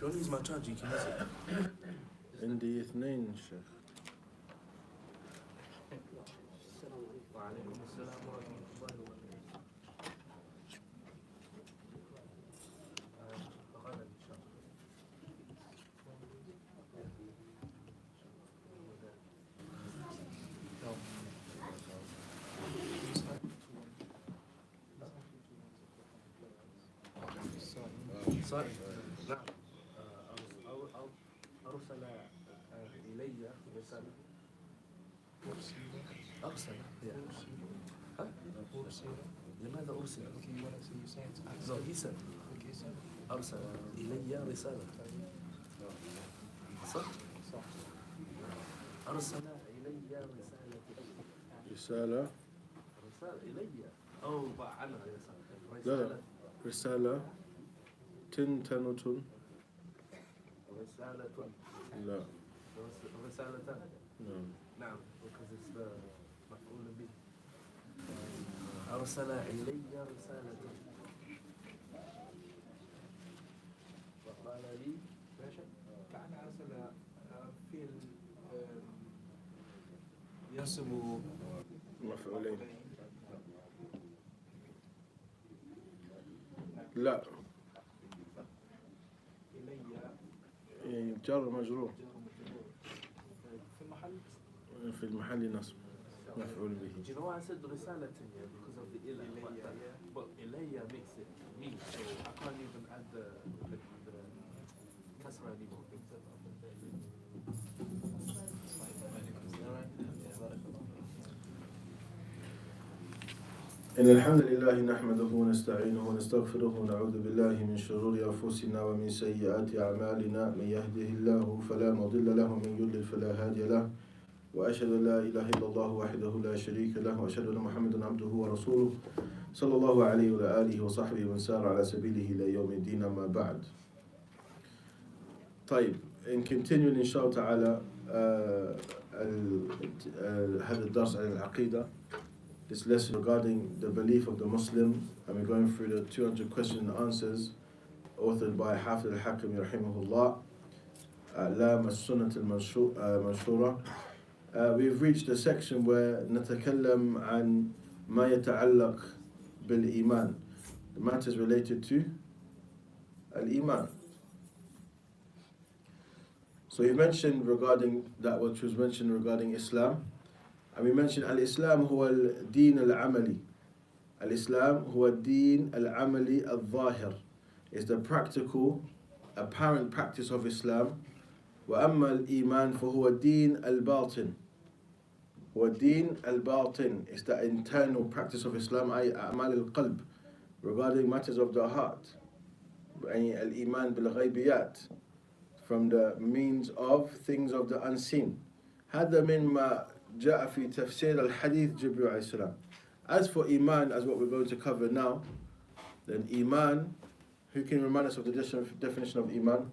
you want to use my charger, you can use it. عندي اثنين شيخ. وعليكم السلام ورحمة الله وبركاته. غدا إن شاء الله. صار نعم أرسل إلي رسالة. أرسل ها؟ لماذا أرسل؟ No, he said أرسل إلي رسالة. صح؟ أرسل إلي رسالة. رسالة إلي أو عنها لا لا، رسالة تنتنة. رسالة لا. رسالة. نعم. نعم because it's the مفعول به. أرسل إلي رسالة وقال لي ماشي معنى أرسل فعل ينصب مفعولين. لا. إلي جر مجرور في محل في المحل نصب مفعول به. You know I said رسالة because of the إلى but إلي makes it me so I can't even add the كسرة anymore. إن الحمد لله نحمده ونستعينه ونستغفره ونعوذ بالله من شرور أنفسنا ومن سيئات أعمالنا من يهده الله فلا مضل له ومن يضلل فلا هادي له وأشهد أن لا إله إلا الله وحده لا شريك له وأشهد أن محمدا عبده ورسوله صلى الله عليه وعلى آله وصحبه ومن سار على سبيله إلى يوم الدين أما بعد. طيب, in continuing إن شاء الله تعالى هذا الدرس عن العقيدة, this lesson regarding the belief of the Muslim, and we're going through the 200 questions and answers authored by Hafiz al-Hakim rahimahullah, Lam as-Sunnat al-Manshura. We've reached the section where نتكلم عن ما يتعلق بالإيمان, the matters related to al-Iman. So you mentioned regarding that which was mentioned regarding Islam, and we mentioned al-Islam هو الدين العملي. Al-Islam هو الدين العملي الظاهر, is the practical, apparent practice of Islam. وأما الإيمان فهو الدين الباطن. والدين الباطن is the internal practice of Islam, أي أعمال القلب, regarding matters of the heart. يعني الإيمان بالغيبيات, from the means of things of the unseen. هذا مما جاء في تفسير الحديث جبريل عليه السلام. As for Iman, as what we're going to cover now, then Iman, who can remind us of the definition of Iman?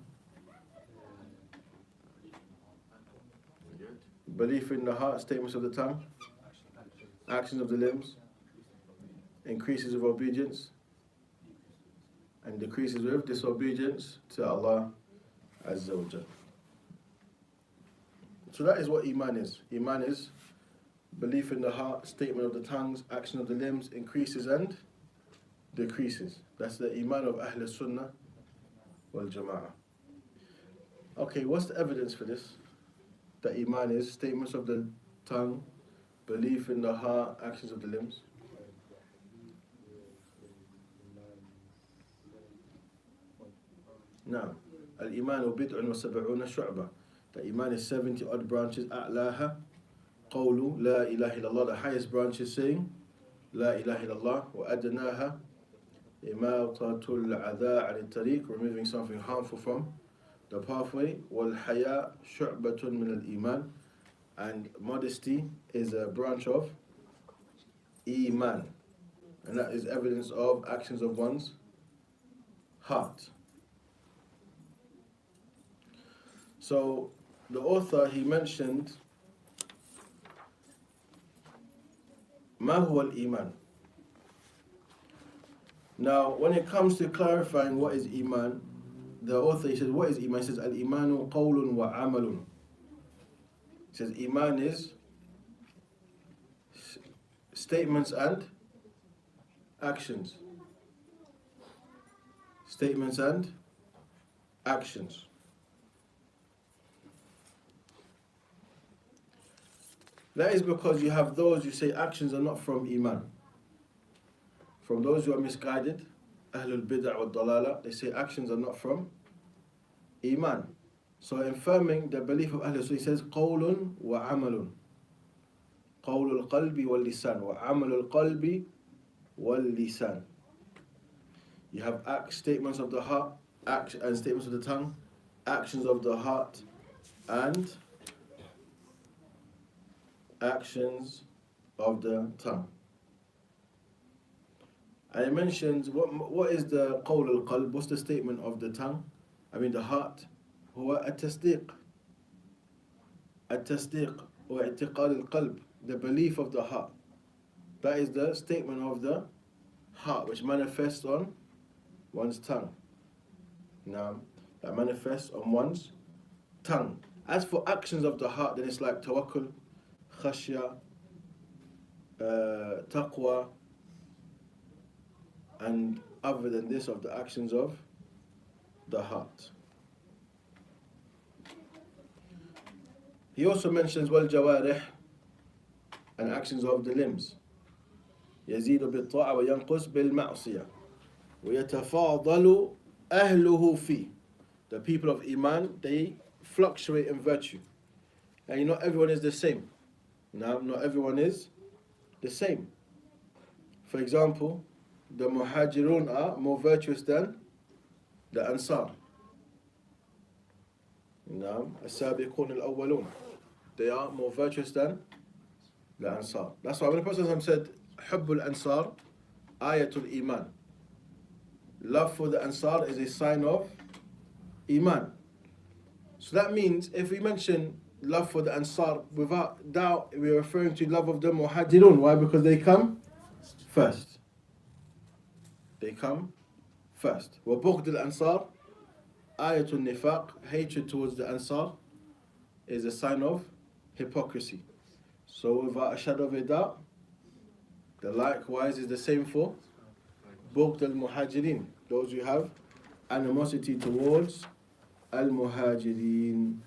Belief in the heart, statements of the tongue, actions of the limbs, increases with obedience, and decreases with disobedience to Allah Azza wa Jal. So that is what Iman is. Iman is belief in the heart, statement of the tongues, action of the limbs, increases and decreases. That's the Iman of Ahl Sunnah wal Jama'ah. Okay, what's the evidence for this? That Iman is statements of the tongue, belief in the heart, actions of the limbs. Now, Al-Iman bid'un wa sab'una shu'bah. The Iman is 70 odd branches. A'laha qawlu la ilaha illallah. The highest branch is saying la ilaha illallah. Wa adnaha imatatul adha 'an al-tariq, removing something harmful from the pathway. Wal haya shu'batun min al-iman. And modesty is a branch of Iman. And that is evidence of actions of one's heart. So the author, he mentioned ما هو الإيمان. Now when it comes to clarifying what is Iman, the author, he says, what is Iman? He says, Al-Imanu qawlun wa amalun. He says, Iman is statements and actions. Statements and actions. That is because you have those who say actions are not from Iman. From those who are misguided, Ahlul Bid'ah wa Dalala, they say actions are not from Iman. So affirming the belief of Ahlul Sunnah, he says, قَوْلٌ وَعَمَلٌ. قَوْلُ الْقَلْبِ وَاللِّسَانِ وَعَمَلُ الْقَلْبِ وَاللِّسَانِ. You have statements of the heart, and statements of the tongue, actions of the heart, and actions of the tongue. And it mentions what is the qawl al-qalb, what's the statement of the tongue, the heart. هو التصديق واعتقاد القلب, the belief of the heart. That is the statement of the heart which manifests on one's tongue. Now, that manifests on one's tongue. As for actions of the heart, then it's like tawakkul, khashya, taqwa, and other than this of the actions of the heart. He also mentions wal jawarih, and actions of the limbs. يزيد بالطاعة وينقص بالمعصية ويتفاضل أهله فيه. The people of Iman, they fluctuate in virtue. And not everyone is the same. Now, not everyone is the same. For example, the Muhajirun are more virtuous than the Ansar. Now, السابقون الأولون, they are more virtuous than the Ansar. That's why when the Prophet said, حب الأنصار آية الإيمان, love for the Ansar is a sign of Iman. So that means if we mention love for the Ansar, without doubt we're referring to love of the Muhajirun. Why? Because they come first. They come first. وبغض الأنصار آية النفاق, hatred towards the Ansar is a sign of hypocrisy. So without a shadow of a doubt, the likewise is the same for بغض المهاجرين, those who have animosity towards al-muhajirin.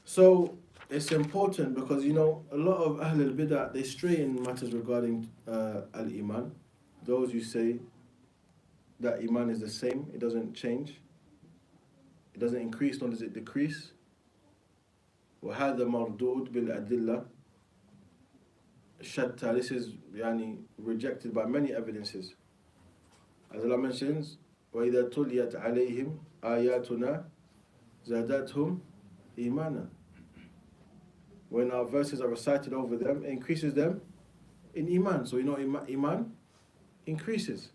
So it's important because a lot of Ahlul Bid'ah, they stray in matters regarding al-Iman. Those who say that Iman is the same, it doesn't change, it doesn't increase nor does it decrease. وهذا مردود بالأدلة الشتى. This is rejected by many evidences. As Allah mentions, وإذا تليت عليهم آياتنا زادتهم إيمانا. When our verses are recited over them, it increases them in Iman. So Iman increases.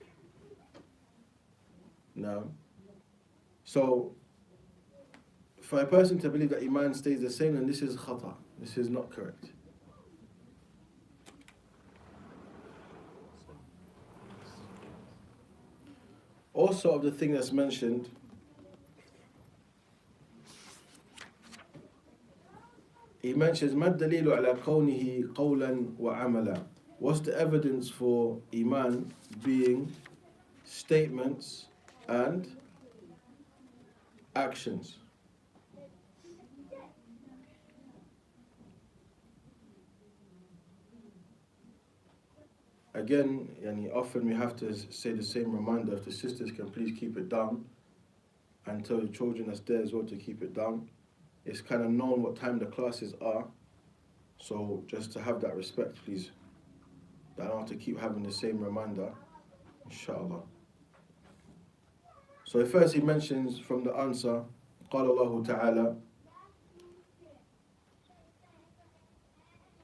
Now, so for a person to believe that Iman stays the same, then this is khata. This is not correct. Also, of the thing that's mentioned, he mentions مَا الدَّلِيلُ عَلَى كَوْنِهِ قَوْلًا وَعَمَلًا. What's the evidence for Iman being statements and actions? Again, often we have to say the same reminder. If the sisters can please keep it down, and tell the children that's there as well to keep it down. It's kind of known what time the classes are, so just to have that respect, please. I don't have to keep having the same reminder, inshallah. So first he mentions from the answer, قال الله تعالى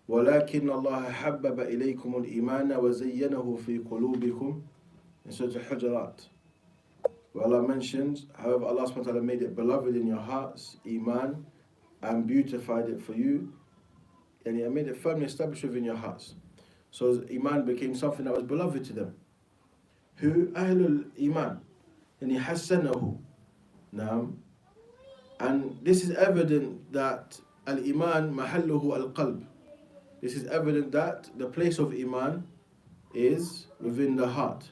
ولكن الله حبب إليكم الإيمان وزينه في قلوبكم, in Surah Al-Hujurat. Where Allah mentions, however, Allah subhanahu wa ta'ala made it beloved in your hearts, Iman, and beautified it for you and it made it firmly established within your hearts. So Iman became something that was beloved to them. Who? Ahlul Iman. And Hassanahu. Naam. And this is evident that Al-Iman mahalluhu al-qalb. This is evident that the place of Iman is within the heart.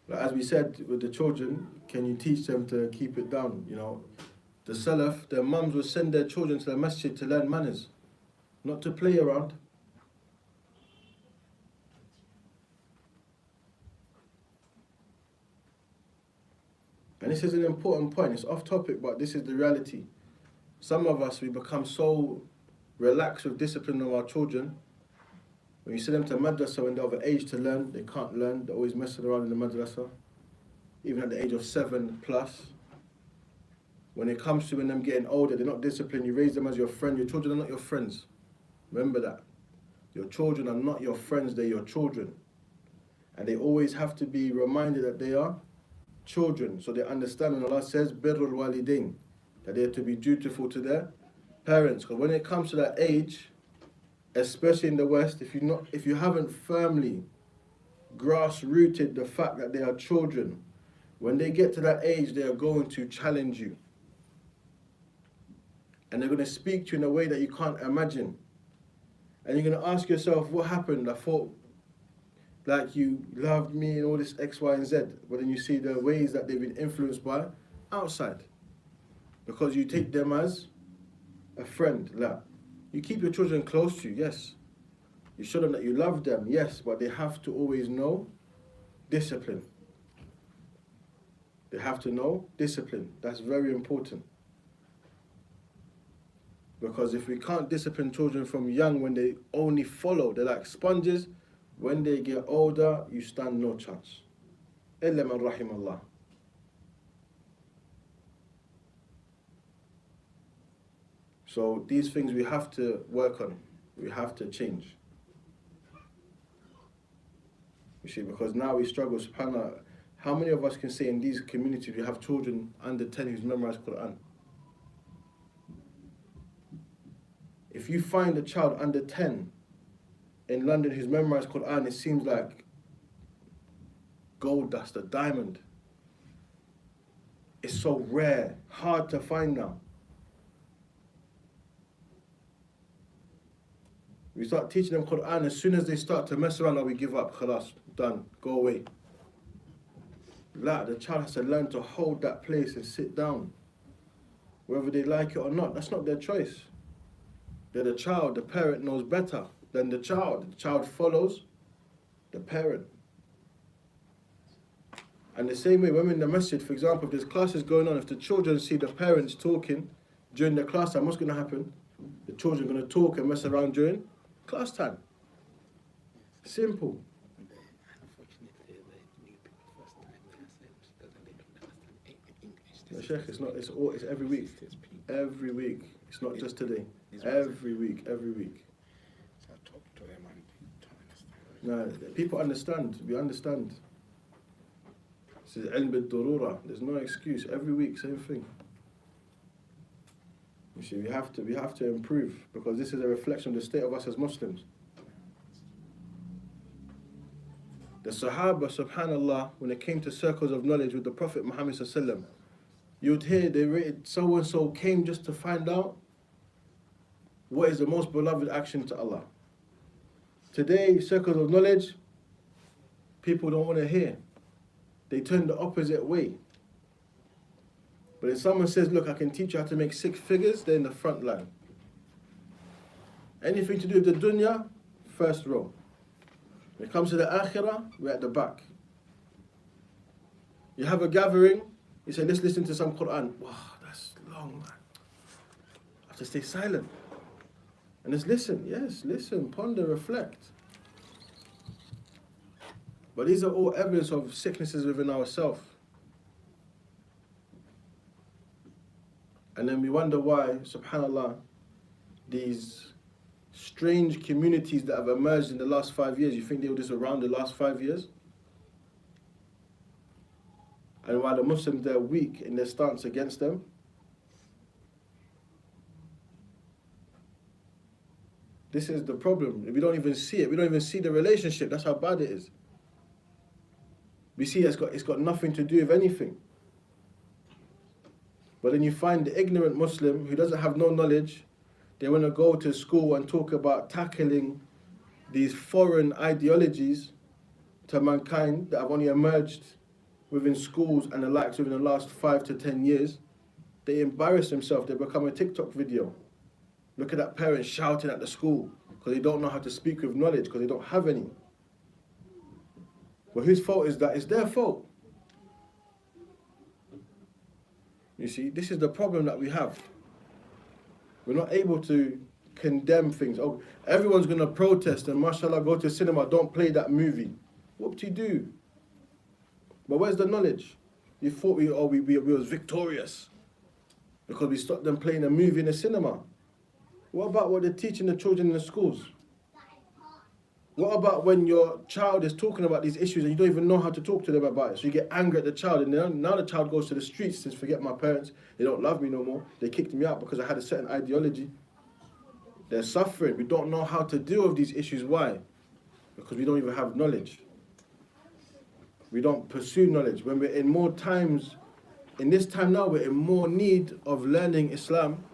But as we said with the children, can you teach them to keep it down? You know, the Salaf, their mums would send their children to the masjid to learn manners, not to play around. And this is an important point. It's off topic, but this is the reality. Some of us, we become so relaxed with discipline of our children. When you send them to madrasa when they're of age to learn, they can't learn. They're always messing around in the madrasa, even at the age of 7 plus. When it comes to when them getting older, they're not disciplined. You raise them as your friend. Your children are not your friends. Remember that. Your children are not your friends, they're your children. And they always have to be reminded that they are children. So they understand when Allah says, Birrul Walidain, that they are to be dutiful to their parents. Because when it comes to that age, especially in the West, if you haven't firmly grass-rooted the fact that they are children, when they get to that age, they are going to challenge you. And they're going to speak to you in a way that you can't imagine. And you're going to ask yourself, what happened? I thought like you loved me and all this X, Y, and Z. But then you see the ways that they've been influenced by outside. Because you take them as a friend. Like, you keep your children close to you, yes. You show them that you love them, yes. But they have to always know discipline. They have to know discipline. That's very important. Because if we can't discipline children from young when they only follow, they're like sponges, when they get older, you stand no chance. Illa man rahim Allah. So these things we have to work on. We have to change. You see, because now we struggle, subhanAllah. How many of us can say in these communities we have children under 10 who's memorized Quran? If you find a child under 10 in London who's memorized Quran, it seems like gold dust, a diamond. It's so rare, hard to find now. We start teaching them Quran, as soon as they start to mess around, we give up, khalas, done, go away. The child has to learn to hold that place and sit down. Whether they like it or not, that's not their choice. They're the child, the parent knows better than the child. The child follows the parent. And the same way, when we're in the masjid, for example, if there's classes going on, if the children see the parents talking during the class time, what's going to happen? The children are going to talk and mess around during class time. Simple. No, Sheikh, it's every week. Every week. It's not just today. Every week. So I talk to them and understand. No, people understand. We understand. This is ilm bid-durura. There's no excuse. Every week, same thing. You see, we have to improve, because this is a reflection of the state of us as Muslims. The Sahaba, subhanallah, when it came to circles of knowledge with the Prophet Muhammad sallallahu alaihi wasallam, you'd hear they rated so and so came just to find out what is the most beloved action to Allah. Today, circles of knowledge, people don't want to hear. They turn the opposite way. But if someone says, look, I can teach you how to make 6 figures, they're in the front line. Anything to do with the dunya, first row. When it comes to the akhirah, we're at the back. You have a gathering, you say, let's listen to some Quran. Wow, that's long, man. I have to stay silent. And let's listen. Yes, listen, ponder, reflect. But these are all evidence of sicknesses within ourselves. And then we wonder why, subhanAllah, these strange communities that have emerged in the last 5 years, you think they were just around the last 5 years? And while the Muslims, they're weak in their stance against them. This is the problem. We don't even see it. We don't even see the relationship. That's how bad it is. We see it's got nothing to do with anything. But then you find the ignorant Muslim who doesn't have no knowledge. They want to go to school and talk about tackling these foreign ideologies to mankind that have only emerged within schools and the likes within the last 5 to 10 years. They embarrass themselves. They become a TikTok video. Look at that parent shouting at the school because they don't know how to speak with knowledge because they don't have any. Well, whose fault is that? It's their fault. You see, this is the problem that we have. We're not able to condemn things. Oh, everyone's going to protest and mashallah, go to cinema, don't play that movie. What do you do? But where's the knowledge? You thought we was victorious because we stopped them playing a movie in the cinema. What about what they're teaching the children in the schools? What about when your child is talking about these issues and you don't even know how to talk to them about it? So you get angry at the child, and now the child goes to the streets and says, forget my parents, they don't love me no more. They kicked me out because I had a certain ideology. They're suffering. We don't know how to deal with these issues. Why? Because we don't even have knowledge. We don't pursue knowledge. When we're in more times, in this time now, we're in more need of learning Islam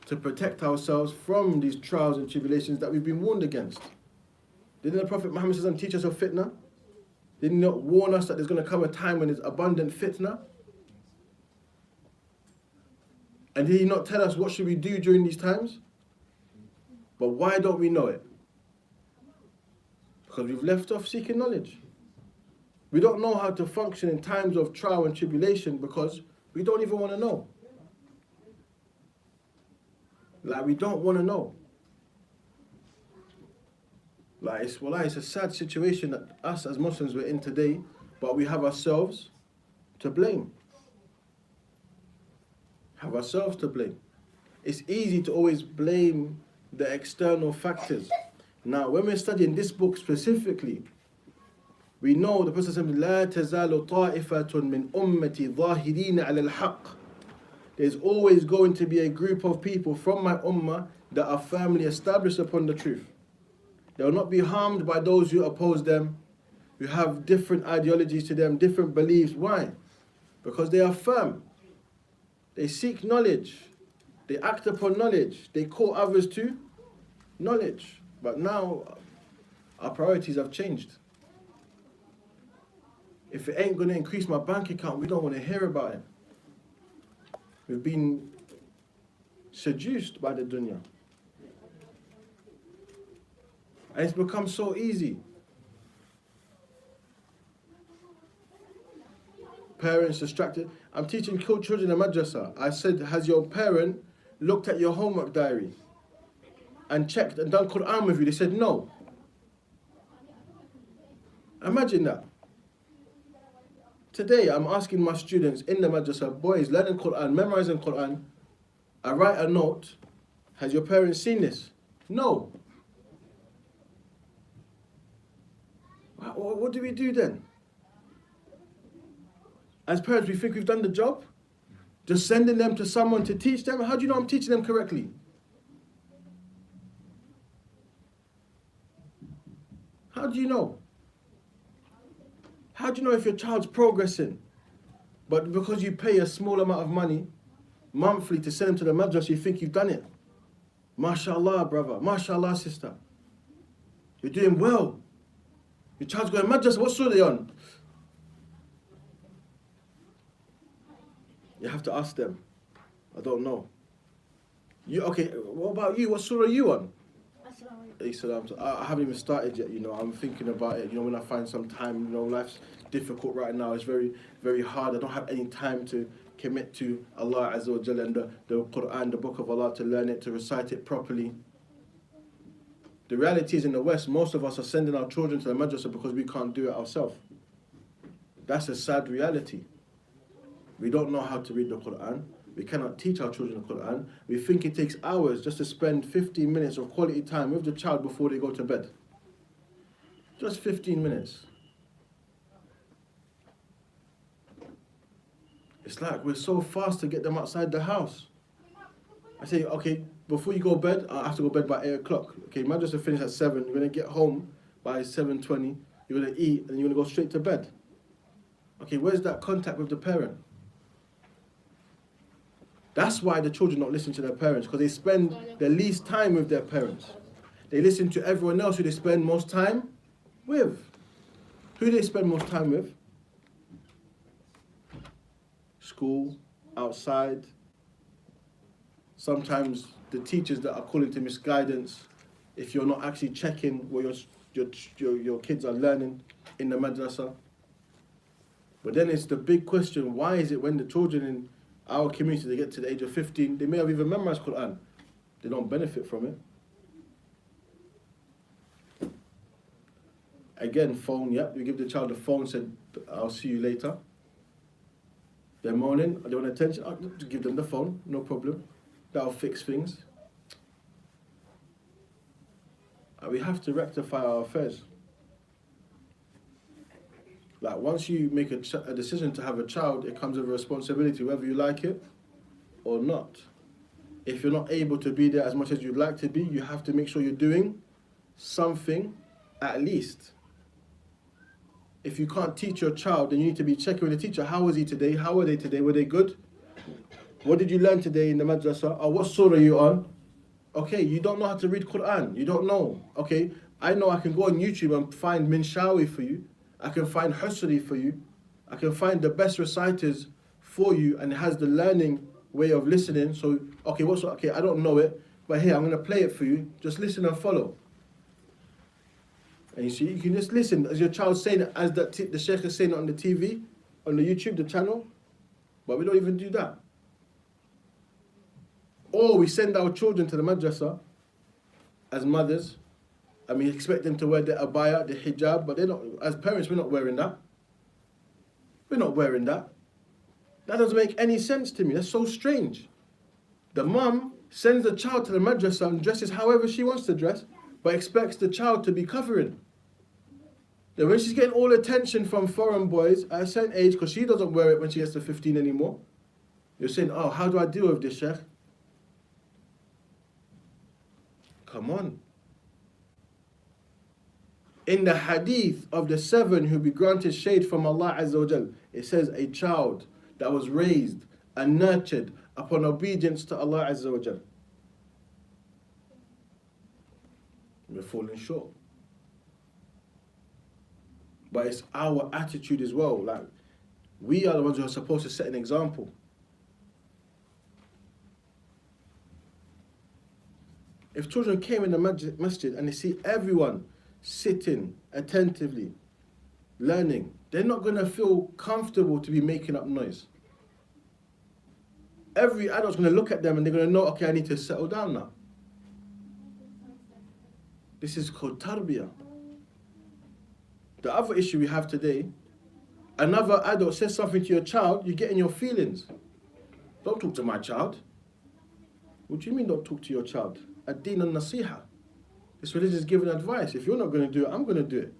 to protect ourselves from these trials and tribulations that we've been warned against. Didn't the Prophet Muhammad teach us of fitna? Did he not warn us that there's going to come a time when there's abundant fitna? And did he not tell us what should we do during these times? But why don't we know it? Because we've left off seeking knowledge. We don't know how to function in times of trial and tribulation because we don't even want to know. Like, we don't want to know. Like, it's a sad situation that us as Muslims we're in today, but we have ourselves to blame. Have ourselves to blame. It's easy to always blame the external factors. Now, when we're studying this book specifically, we know the Prophet said, لا تزال طائفة من أمتي ظاهرين على الحق. There's always going to be a group of people from my ummah that are firmly established upon the truth. They will not be harmed by those who oppose them, who have different ideologies to them, different beliefs. Why? Because they are firm. They seek knowledge. They act upon knowledge. They call others to knowledge. But now, our priorities have changed. If it ain't going to increase my bank account, we don't want to hear about it. We've been seduced by the dunya. And it's become so easy. Parents distracted. I'm teaching children in madrasa. I said, has your parent looked at your homework diary and checked and done Quran with you? They said, no. Imagine that. Today, I'm asking my students in the madrasa, boys, learning Quran, memorizing Quran. I write a note. Has your parents seen this? No. What do we do then? As parents, we think we've done the job? Just sending them to someone to teach them? How do you know I'm teaching them correctly? How do you know? How do you know if your child's progressing? But because you pay a small amount of money monthly to send them to the madrasa, you think you've done it. MashaAllah, brother. MashaAllah, sister. You're doing well. Your child's going, madrasa, what surah are they on? You have to ask them. I don't know. Okay, what about you? What surah are you on? I haven't even started yet, I'm thinking about it, when I find some time, life's difficult right now, it's very, very hard, I don't have any time to commit to Allah Azza wa Jalla and the Quran, the book of Allah, to learn it, to recite it properly. The reality is in the West, most of us are sending our children to the madrasa because we can't do it ourselves. That's a sad reality. We don't know how to read the Quran, We cannot teach our children the Quran. We think it takes hours just to spend 15 minutes of quality time with the child before they go to bed. Just 15 minutes. It's like we're so fast to get them outside the house. I say, okay, before you go to bed, I have to go to bed by 8 o'clock. Okay, madrasa finish at 7. You're going to get home by 7:20. You're going to eat and you're going to go straight to bed. Okay, where's that contact with the parent? That's why the children don't listen to their parents, because they spend the least time with their parents. They listen to everyone else who they spend most time with. Who do they spend most time with? School, outside. Sometimes the teachers that are calling to misguidance, if you're not actually checking what your kids are learning in the madrasa. But then it's the big question, why is it when the children in our community, they get to the age of 15, they may have even memorized Quran, they don't benefit from it? Again, phone, we give the child a phone, said, I'll see you later. They're moaning, they want attention, I'll give them the phone, no problem. That'll fix things. And we have to rectify our affairs. Like once you make a decision to have a child, it comes with a responsibility, whether you like it or not. If you're not able to be there as much as you'd like to be, you have to make sure you're doing something at least. If you can't teach your child, then you need to be checking with the teacher. How was he today? How were they today? Were they good? What did you learn today in the madrasa? Or what surah are you on? Okay, you don't know how to read Quran. You don't know. Okay, I know I can go on YouTube and find Minshawi for you. I can find Husri for you. I can find the best reciters for you, and it has the learning way of listening. So, okay, I don't know it, but here, I'm going to play it for you. Just listen and follow. And you see, you can just listen as your child's saying it, as the sheikh is saying it on the TV, on the YouTube, the channel. But we don't even do that. Or we send our children to the madrasa as mothers, and we expect them to wear the abaya, the hijab, but they're not. As parents, we're not wearing that. We're not wearing that. That doesn't make any sense to me. That's so strange. The mum sends the child to the madrasa and dresses however she wants to dress, but expects the child to be covering. Then when she's getting all attention from foreign boys at a certain age, because she doesn't wear it when she gets to 15 anymore, you're saying, oh, how do I deal with this, Sheikh? Come on. In the hadith of the 7 who be granted shade from Allah Azza wa Jal, it says a child that was raised and nurtured upon obedience to Allah Azza wa Jal. We're falling short. But it's our attitude as well. Like, we are the ones who are supposed to set an example. If children came in the masjid and they see everyone sitting attentively, learning, they're not going to feel comfortable to be making up noise. Every adult's going to look at them and they're going to know, okay, I need to settle down now. This is called tarbiyah. The other issue we have today, another adult says something to your child, you get in your feelings. Don't talk to my child. What do you mean don't talk to your child? Ad-din al-nasiha. This religion is giving advice. If you're not going to do it, I'm going to do it.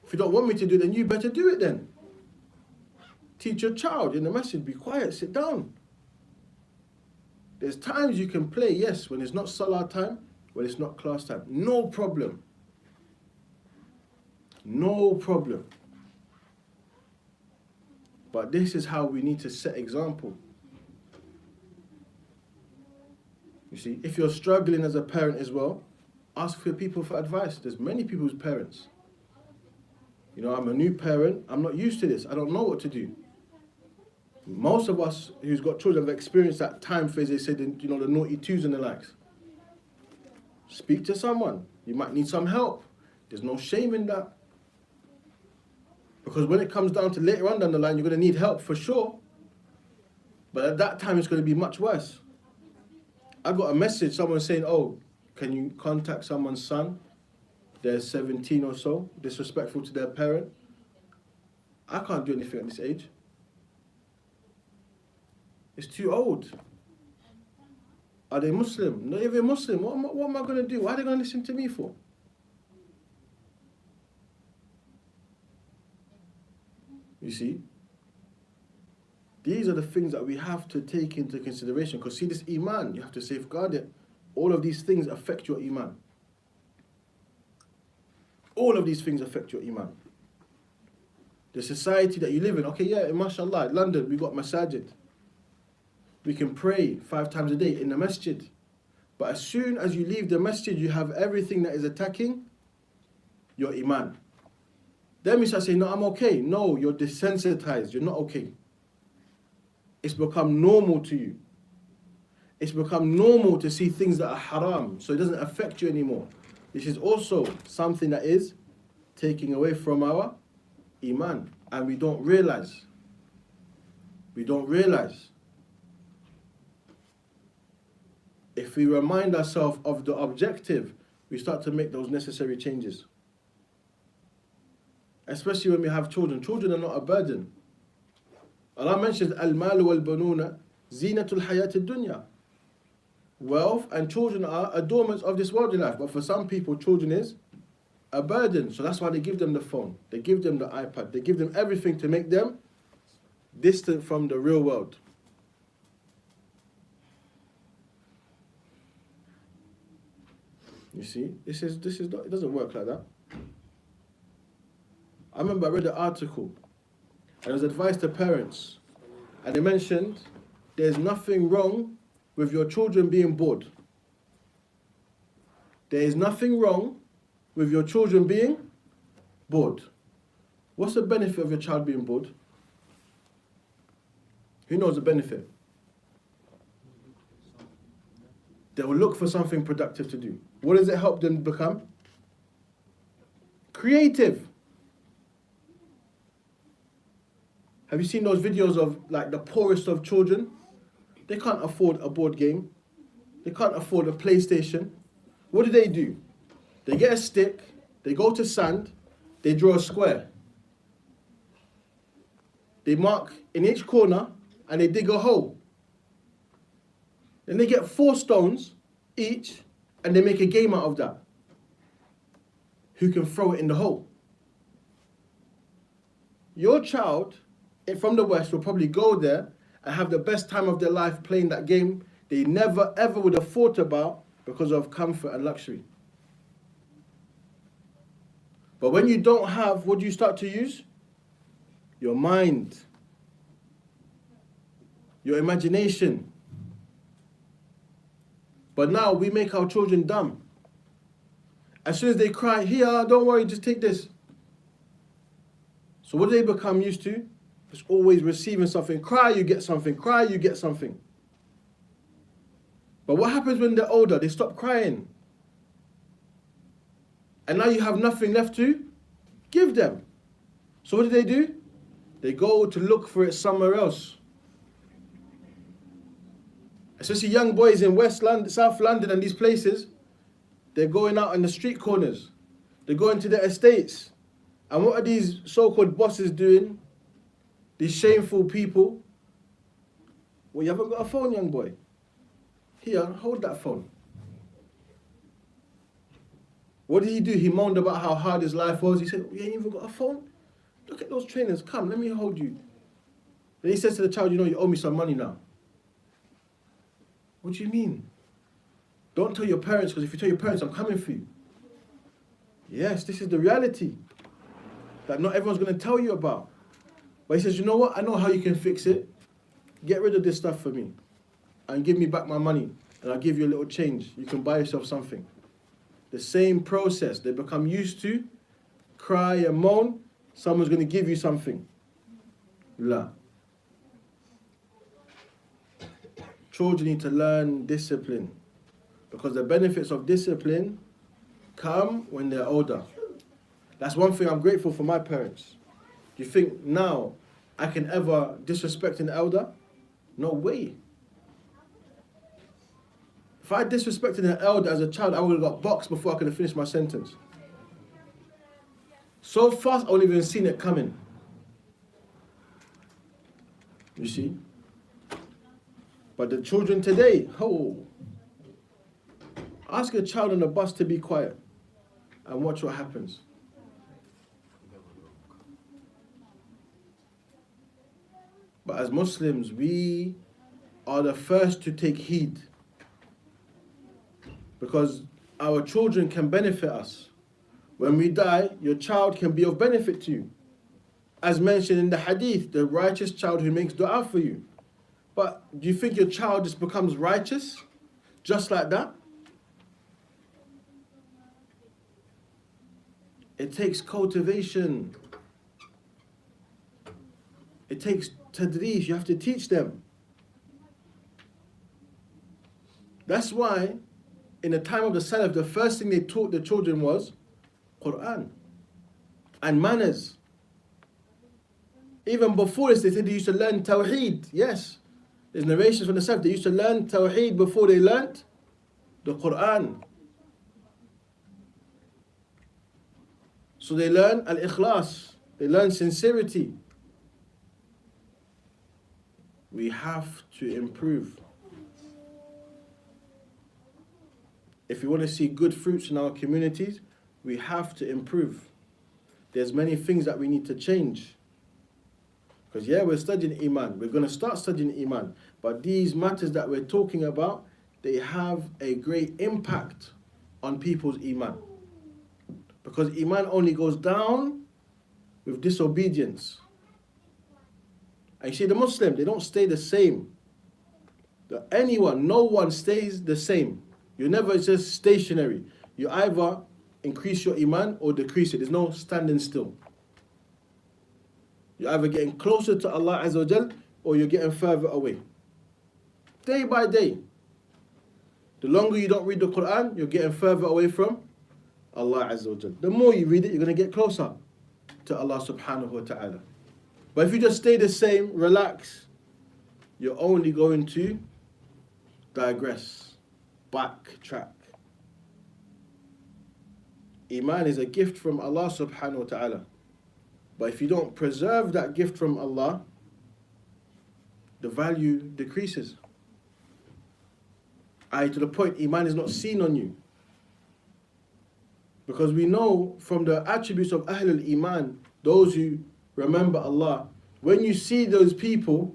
If you don't want me to do it, then you better do it then. Teach your child in the masjid, be quiet, sit down. There's times you can play, yes, when it's not salah time, when it's not class time. No problem. No problem. But this is how we need to set example. You see, if you're struggling as a parent as well, ask for people for advice. There's many people's parents. You know, I'm a new parent. I'm not used to this. I don't know what to do. Most of us who's got children have experienced that time phase. They said, you know, the naughty twos and the likes. Speak to someone. You might need some help. There's no shame in that. Because when it comes down to later on down the line, you're going to need help for sure. But at that time, it's going to be much worse. I got a message, someone saying, oh, can you contact someone's son? They're 17 or so, disrespectful to their parent. I can't do anything at this age. It's too old. Are they Muslim? Not even Muslim. What am I going to do? Why are they going to listen to me for? You see? These are the things that we have to take into consideration. Because see, this iman, you have to safeguard it. All of these things affect your iman. All of these things affect your iman. The society that you live in, okay, yeah, mashallah, London, we got masajid. We can pray 5 times a day in the masjid. But as soon as you leave the masjid, you have everything that is attacking your iman. Then we start saying, no, I'm okay. No, you're desensitized. You're not okay. It's become normal to you. It's become normal to see things that are haram, so it doesn't affect you anymore. This is also something that is taking away from our iman, and we don't realize. We don't realize. If we remind ourselves of the objective, we start to make those necessary changes. Especially when we have children. Children are not a burden. Allah mentions al-mal wal-banuna zinatul hayat ad-dunya. Wealth and children are adornments of this worldly life. But for some people, children is a burden. So that's why they give them the phone. They give them the iPad. They give them everything to make them distant from the real world. You see, this is not, it doesn't work like that. I remember I read an article, and it was advice to parents, and they mentioned there's nothing wrong with your children being bored. There is nothing wrong with your children being bored. What's the benefit of your child being bored? Who knows the benefit? They will look for something productive to do. What does it help them become? Creative. Have you seen those videos of like the poorest of children? They can't afford a board game. They can't afford a PlayStation. What do? They get a stick, they go to sand, they draw a square. They mark in each corner and they dig a hole. Then they get 4 stones each and they make a game out of that. Who can throw it in the hole? Your child from the West will probably go there and have the best time of their life playing that game they never ever would have thought about because of comfort and luxury. But when you don't have, what do you start to use? Your mind. Your imagination. But now we make our children dumb. As soon as they cry, here, don't worry, just take this. So what do they become used to? It's always receiving something. Cry, you get something. Cry, you get something. But what happens when they're older? They stop crying. And now you have nothing left to give them. So what do? They go to look for it somewhere else. Especially young boys in West London, South London and these places, they're going out on the street corners. They're going to the estates. And what are these so-called bosses doing? These shameful people. Well, you haven't got a phone, young boy. Here, hold that phone. What did he do? He moaned about how hard his life was. He said, you ain't even got a phone? Look at those trainers. Come, let me hold you. Then he says to the child, you owe me some money now. What do you mean? Don't tell your parents, because if you tell your parents, I'm coming for you. Yes, this is the reality that not everyone's going to tell you about. But he says, you know what? I know how you can fix it. Get rid of this stuff for me and give me back my money and I'll give you a little change. You can buy yourself something. The same process. They become used to cry and moan. Someone's going to give you something. La. Children need to learn discipline because the benefits of discipline come when they're older. That's one thing I'm grateful for my parents. Do you think now I can ever disrespect an elder? No way. If I disrespected an elder as a child, I would have got boxed before I could have finished my sentence. So fast, I wouldn't even seen it coming. You see? But the children today, Ask a child on the bus to be quiet and watch what happens. But as Muslims, we are the first to take heed, because our children can benefit us. When we die, your child can be of benefit to you. As mentioned in the hadith, the righteous child who makes dua for you. But do you think your child just becomes righteous just like that? It takes cultivation. It takes tadrees. You have to teach them. That's why in the time of the Salaf, the first thing they taught the children was Quran and manners. Even before this, they said they used to learn Tawheed. Yes, there's narrations from the Salaf. They used to learn Tawheed before they learnt the Quran. So they learn Al-Ikhlas. They learn sincerity. We have to improve. If we want to see good fruits in our communities, we have to improve. There's many things that we need to change. Because we're studying Iman. We're going to start studying Iman. But these matters that we're talking about, they have a great impact on people's Iman. Because Iman only goes down with disobedience. And you see, the Muslim, they don't stay the same. No one stays the same. You're never just stationary. You either increase your Iman or decrease it. There's no standing still. You're either getting closer to Allah Azza wa Jal or you're getting further away. Day by day. The longer you don't read the Quran, you're getting further away from Allah Azza wa Jal. The more you read it, you're going to get closer to Allah subhanahu wa ta'ala. But if you just stay the same, relax, you're only going to digress, backtrack. Iman is a gift from Allah subhanahu wa ta'ala. But if you don't preserve that gift from Allah, the value decreases. To the point, Iman is not seen on you. Because we know from the attributes of Ahlul Iman, those who remember Allah, when you see those people,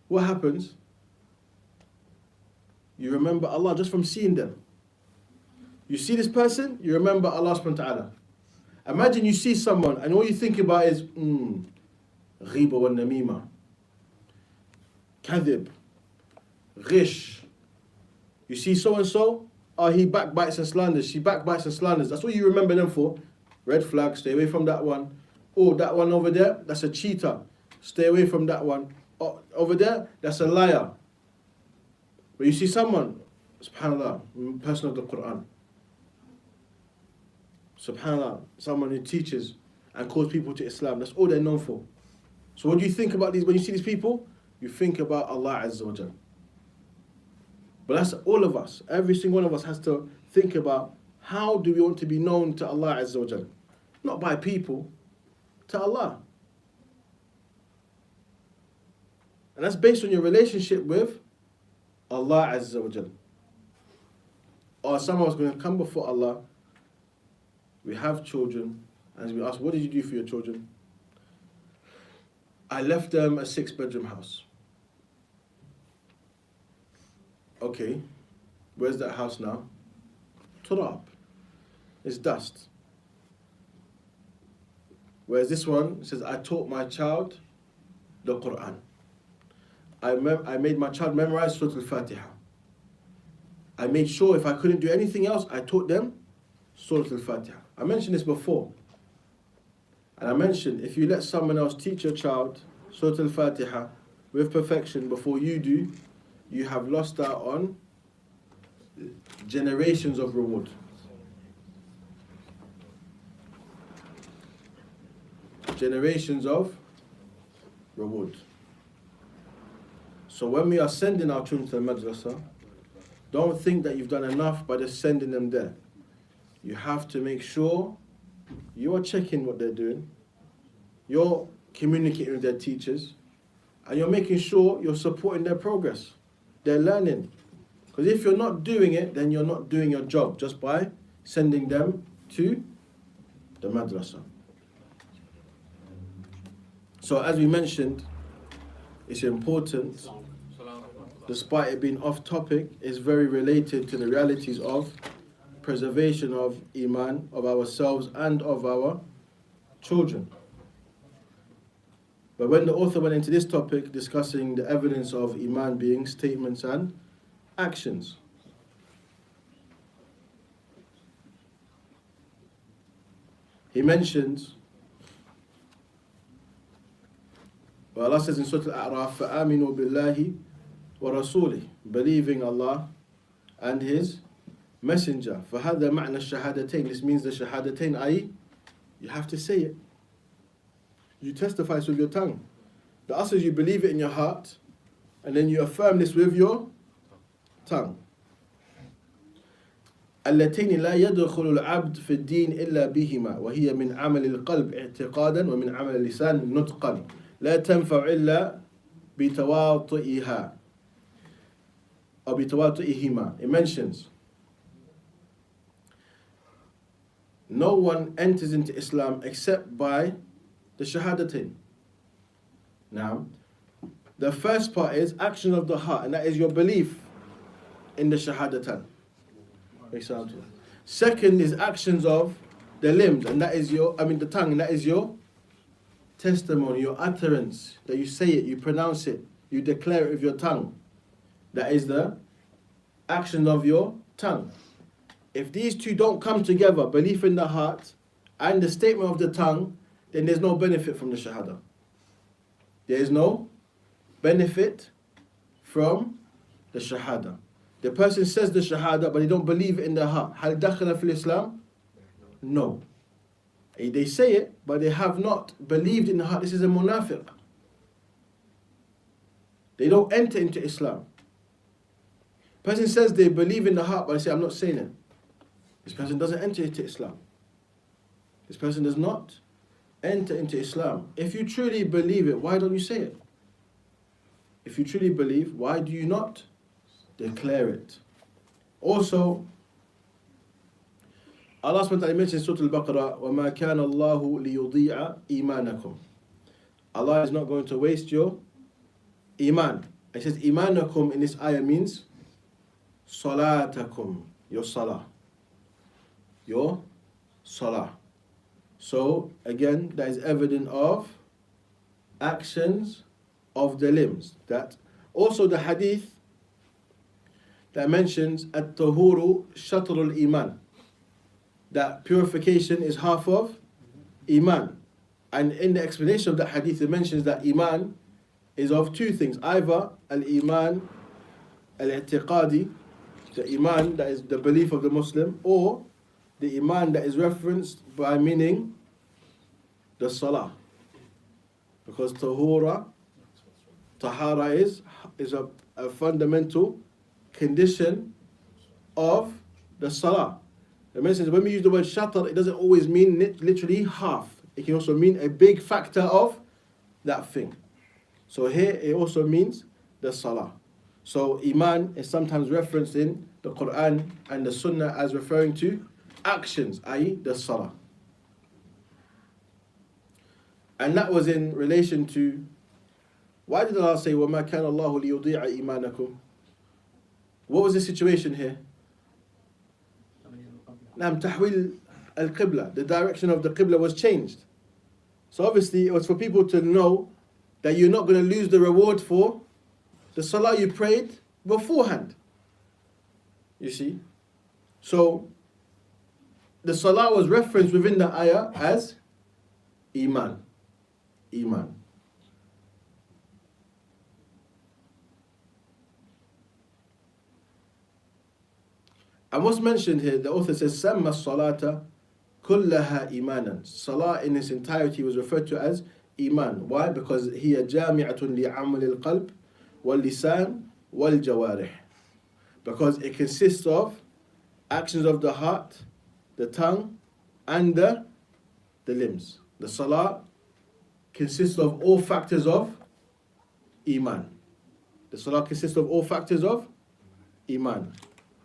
what happens? You remember Allah just from seeing them. You see this person, you remember Allah subhanahu wa ta'ala. Imagine you see someone and all you think about is ghiba wa namima, kadhib, ghish. You see so and so, he backbites and slanders, she backbites and slanders. That's what you remember them for. Red flag, stay away from that one. Oh, that one over there, that's a cheater. Stay away from that one. Oh, over there, that's a liar. But you see someone, subhanAllah, person of the Quran. SubhanAllah, someone who teaches and calls people to Islam. That's all they're known for. So what do you think about these? When you see these people, you think about Allah Azza wa Jal. But that's all of us. Every single one of us has to think about how do we want to be known to Allah Azza wa Jal. Not by people, to Allah. And that's based on your relationship with Allah Azza wa Jal. Or someone's going to come before Allah. We have children, and we ask, what did you do for your children? I left them a 6-bedroom house. Okay, where's that house now? Turab. It's dust. Whereas this one says, I taught my child the Quran. I made my child memorize Surah Al-Fatiha. I made sure if I couldn't do anything else, I taught them Surah Al-Fatiha. I mentioned this before. And I mentioned, if you let someone else teach your child Surah Al-Fatiha with perfection before you do, you have lost out on generations of reward. Generations of reward. So when we are sending our children to the madrasa, don't think that you've done enough by just sending them there. You have to make sure you are checking what they're doing, you're communicating with their teachers, and you're making sure you're supporting their progress, their learning. Because if you're not doing it, then you're not doing your job just by sending them to the madrasa. So as we mentioned, it's important, despite it being off topic, it's very related to the realities of preservation of Iman, of ourselves and of our children. But when the author went into this topic, discussing the evidence of Iman being statements and actions, he mentions, well, Allah says in Surah Al-A'raf, فَآمِنُوا بِاللَّهِ وَرَسُولِهِ, believing Allah and His Messenger. فَهَذَا مَعْنَى الشَّهَادَتَيْن, this means the shahadatain, i.e., you have to say it. You testify with your tongue. The asl is you believe it in your heart, and then you affirm this with your tongue. اللتين لا يدخل العبد في الدين إلا بهما وهي من عمل القلب اعتقادا ومن عمل اللسان نطقا لا تنفع إلا بتواطئها أو بتواطئهما. It mentions no one enters into Islam except by the shahadatain. Now, the first part is action of the heart, and that is your belief in the shahadatan. Example. Second is actions of the limbs, and that is the tongue, and that is your testimony, your utterance, that you say it, you pronounce it, you declare it with your tongue. That is the action of your tongue. If these two don't come together, belief in the heart and the statement of the tongue, then there's no benefit from the shahada. There is no benefit from the shahada. The person says the shahada, but they don't believe it in their heart. هل دخل في الإسلام? No. They say it, but they have not believed in the heart. This is a munafiq. They don't enter into Islam. Person says they believe in the heart, but they say, I'm not saying it. This person doesn't enter into Islam. This person does not enter into Islam. If you truly believe it, why don't you say it? If you truly believe, why do you not declare it? Also, Allah subhanahu wa ta'ala mentions in Surah Al-Baqarah, وَمَا كَانَ اللَّهُ لِيُضِيعَ إِيمَانَكُمْ. Allah is not going to waste your iman. It says imanakum in this ayah means salatakum, your salah. Your salah. So again, that is evident of actions of the limbs. That also the hadith that mentions at-tahuru shatrul iman, that purification is half of iman. And in the explanation of that hadith, it mentions that iman is of two things: either al-iman al-i'tiqadi, the iman that is the belief of the Muslim, or the iman that is referenced by meaning the salah. Because tahara is a fundamental condition of the salah. It mentions when we use the word shatr, it doesn't always mean literally half. It can also mean a big factor of that thing. So here it also means the salah. So iman is sometimes referenced in the Quran and the Sunnah as referring to actions, i.e. the salah. And that was in relation to, why did Allah say, وَمَا كَانَ اللَّهُ لِيُضِيعَ إِيمَانَكُمْ? What was the situation here? تحويل القبلة, the direction of the qibla was changed. So obviously it was for people to know that you're not going to lose the reward for the salah you prayed beforehand. You see? So the salah was referenced within the ayah as iman. Iman. And what's mentioned here, the author says, سَمَّ الصَّلَاةَ كُلَّهَا إِيمَانًا. Salah in its entirety was referred to as iman. Why? Because هي جامعة لعمل القلب واللسان والجوارح. Because it consists of actions of the heart, the tongue, and the limbs. The salah consists of all factors of iman. The salah consists of all factors of Iman.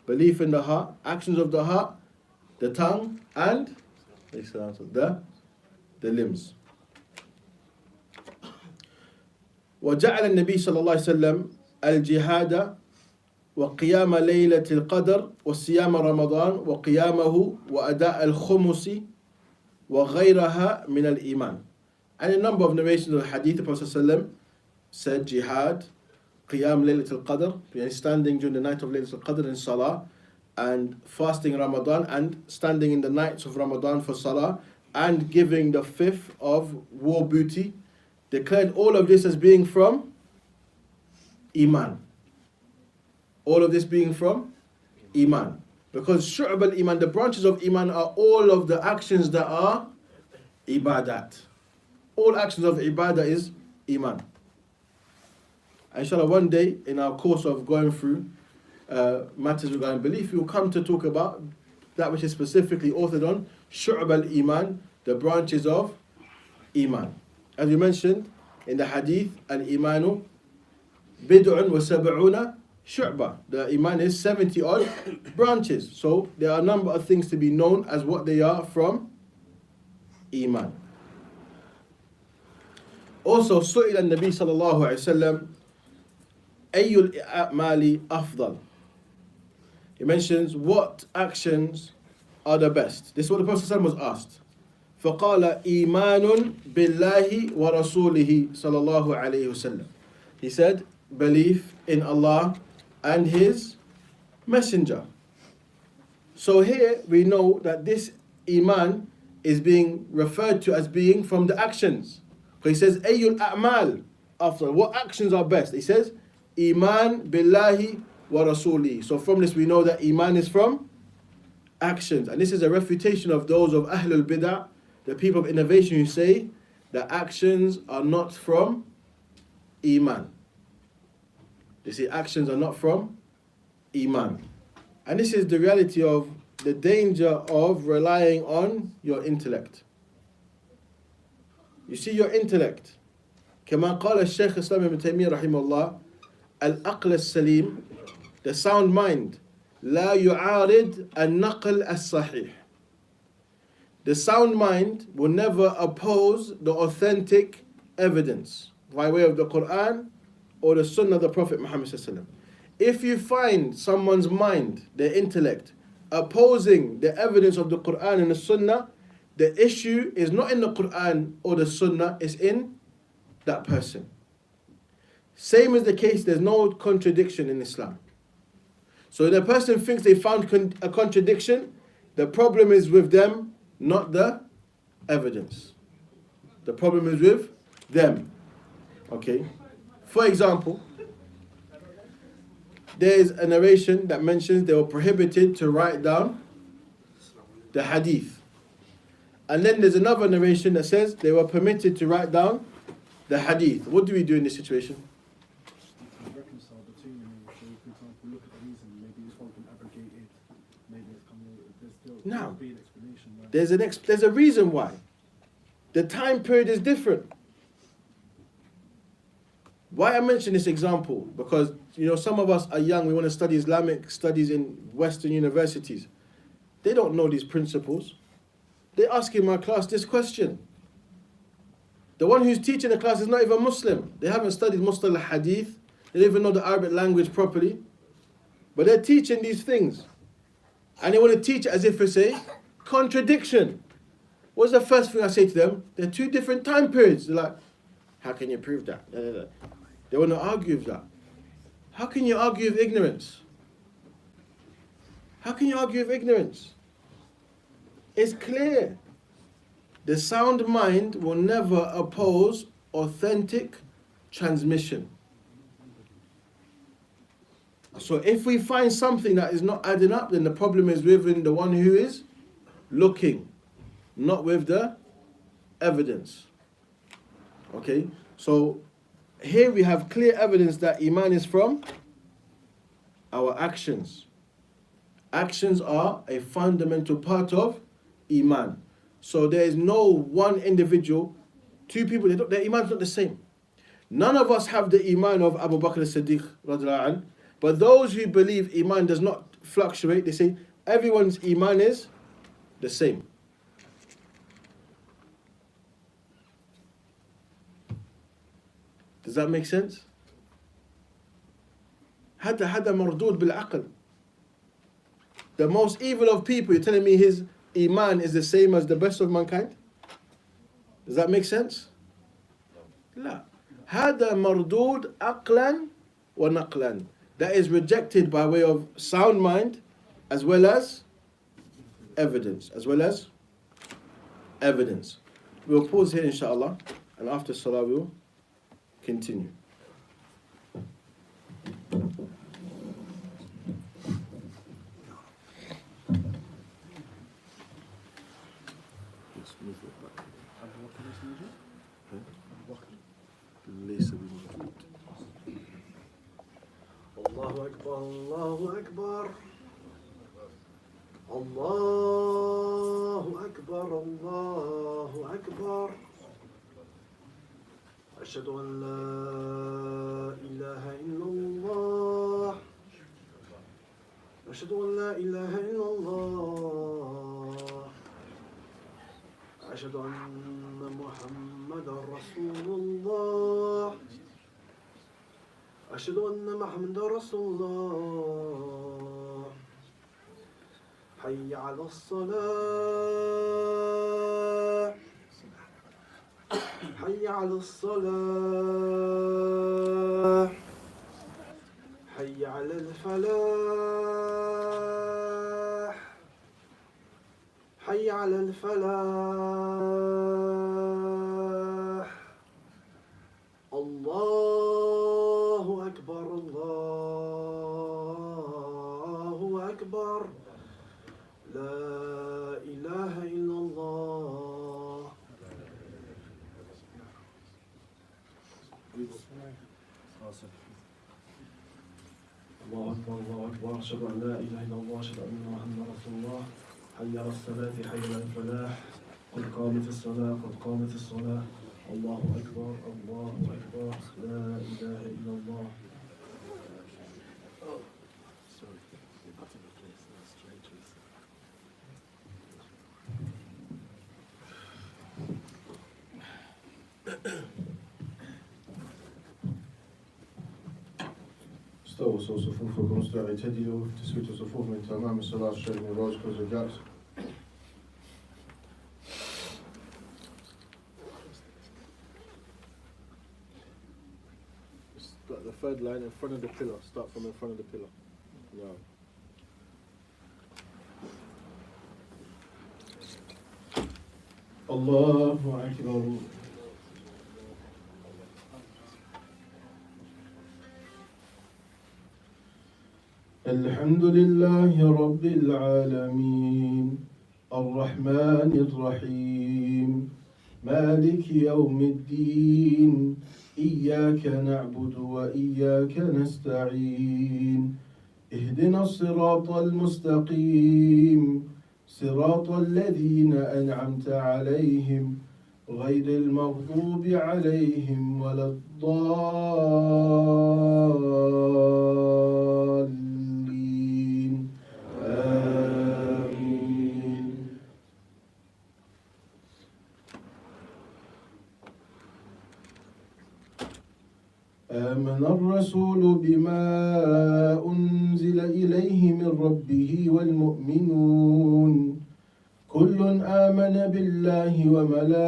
Belief in the heart, actions of the heart, the tongue, and the limbs. وجعل النبي صلى الله عليه وسلم الجهاد وقيام ليلة القدر وصيام رمضان وقيامه وأداء الخمس وغيرها من الإيمان. And a number of narrations of the hadith, the Prophet ﷺ said jihad, qiyam laylat al-qadr, standing during the night of laylat al-qadr in salah, and fasting Ramadan, and standing in the nights of Ramadan for salah, and giving the fifth of war booty, declared all of this as being from Iman. All of this being from Iman. Because Shu'ab al-Iman, the branches of Iman, are all of the actions that are ibadat. All actions of ibadah is Iman. Inshallah, one day in our course of going through matters regarding belief, we will come to talk about that which is specifically authored on Shu'ab al-Iman, the branches of Iman. As we mentioned in the hadith, al-Imanu bid'un wa sab'una shu'ba. The Iman is 70 odd branches. So there are a number of things to be known as what they are from Iman. Also, سئل النبي صلى الله عليه وسلم أي الأعمال أفضل. He mentions what actions are the best. This is what the Prophet ﷺ was asked. فقال إيمان بالله ورسوله صلى الله عليه وسلم. He said, belief in Allah and His Messenger. So here we know that this Iman is being referred to as being from the actions. He says, Ayyul a'mal. After what actions are best? He says, Iman billahi wa rasuli. So from this we know that Iman is from actions. And this is a refutation of those of Ahlul Bid'ah, the people of innovation who say that actions are not from Iman. They say actions are not from Iman. And this is the reality of the danger of relying on your intellect. You see, your intellect. كما قال الشيخ الإسلام ابن تيمية رحمه الله العقل السليم, the sound mind, لا يعارض النقل الصحيح. The sound mind will never oppose the authentic evidence by way of the Quran or the Sunnah of the Prophet Muhammad sallallahu alaihi wasallam. If you find someone's mind, their intellect, opposing the evidence of the Quran and the Sunnah, the issue is not in the Quran or the Sunnah, it's in that person. Same is the case, there's no contradiction in Islam. So when a person thinks they found a contradiction, the problem is with them, not the evidence. The problem is with them. Okay? For example, there is a narration that mentions they were prohibited to write down the hadith. And then there's another narration that says they were permitted to write down the hadith. What do we do in this situation? Reconcile between them. So, for example, look at the reason. Maybe this one can abrogate it. Maybe it's coming. There's still Now, be an explanation. Right? There's a reason why. The time period is different. Why I mention this example? Because some of us are young. We want to study Islamic studies in Western universities. They don't know these principles. They ask in my class this question. The one who's teaching the class is not even Muslim. They haven't studied Mustalah Hadith. They don't even know the Arabic language properly. But they're teaching these things. And they want to teach it as if it's a contradiction. What's the first thing I say to them? They're two different time periods. They're like, how can you prove that? They want to argue with that. How can you argue with ignorance? How can you argue with ignorance? It's clear. The sound mind will never oppose authentic transmission. So if we find something that is not adding up, then the problem is within the one who is looking, not with the evidence. Okay? So here we have clear evidence that Iman is from our actions. Actions are a fundamental part of Iman. So there is no one individual, two people, their Iman is not the same. None of us have the Iman of Abu Bakr as-Siddiq, But those who believe Iman does not fluctuate, they say everyone's Iman is the same. Does that make sense? هذا مردود بالعقل. The most evil of people, you're telling me his Iman is the same as the best of mankind? Does that make sense? لا. هذا مردود عقلا ونقلا. That is rejected by way of sound mind as well as evidence. We'll pause here inshallah, and after salah we'll continue. ليس بموجود. الله أكبر الله أكبر الله أكبر الله أكبر أشهد أن لا إله إلا الله أشهد أن لا إله إلا الله أشهد أن محمدا رسول الله أشهد أن محمدا رسول الله حي على الصلاة حي على الصلاة حي على الفلاح حي على الفلاح الله أكبر الله أكبر لا إله إلا الله الله أكبر الله أكبر أشهد أن لا إله إلا الله أشهد أن محمدا رسول الله حي على الصلاة حي على الفلاح قد قامت الصلاة قد قامت الصلاة الله أكبر الله أكبر لا إله إلا الله استووا صفوفكم استووا اعتدلوا تسوية الصفوف من تمام الصلاة الشيء من الراجل والجالس. The third line in front of the pillar. Start from in front of the pillar. Yeah. Allahu Akbar. الحمد لله رب العالمين الرحمن الرحيم مالك يوم الدين إياك نعبد وإياك نستعين اهدنا الصراط المستقيم صراط الذين أنعمت عليهم غير المغضوب عليهم ولا الضالين آمين. آمن الرسول بما أنزل إليه من ربه والمؤمنون كل آمن بالله وملائكته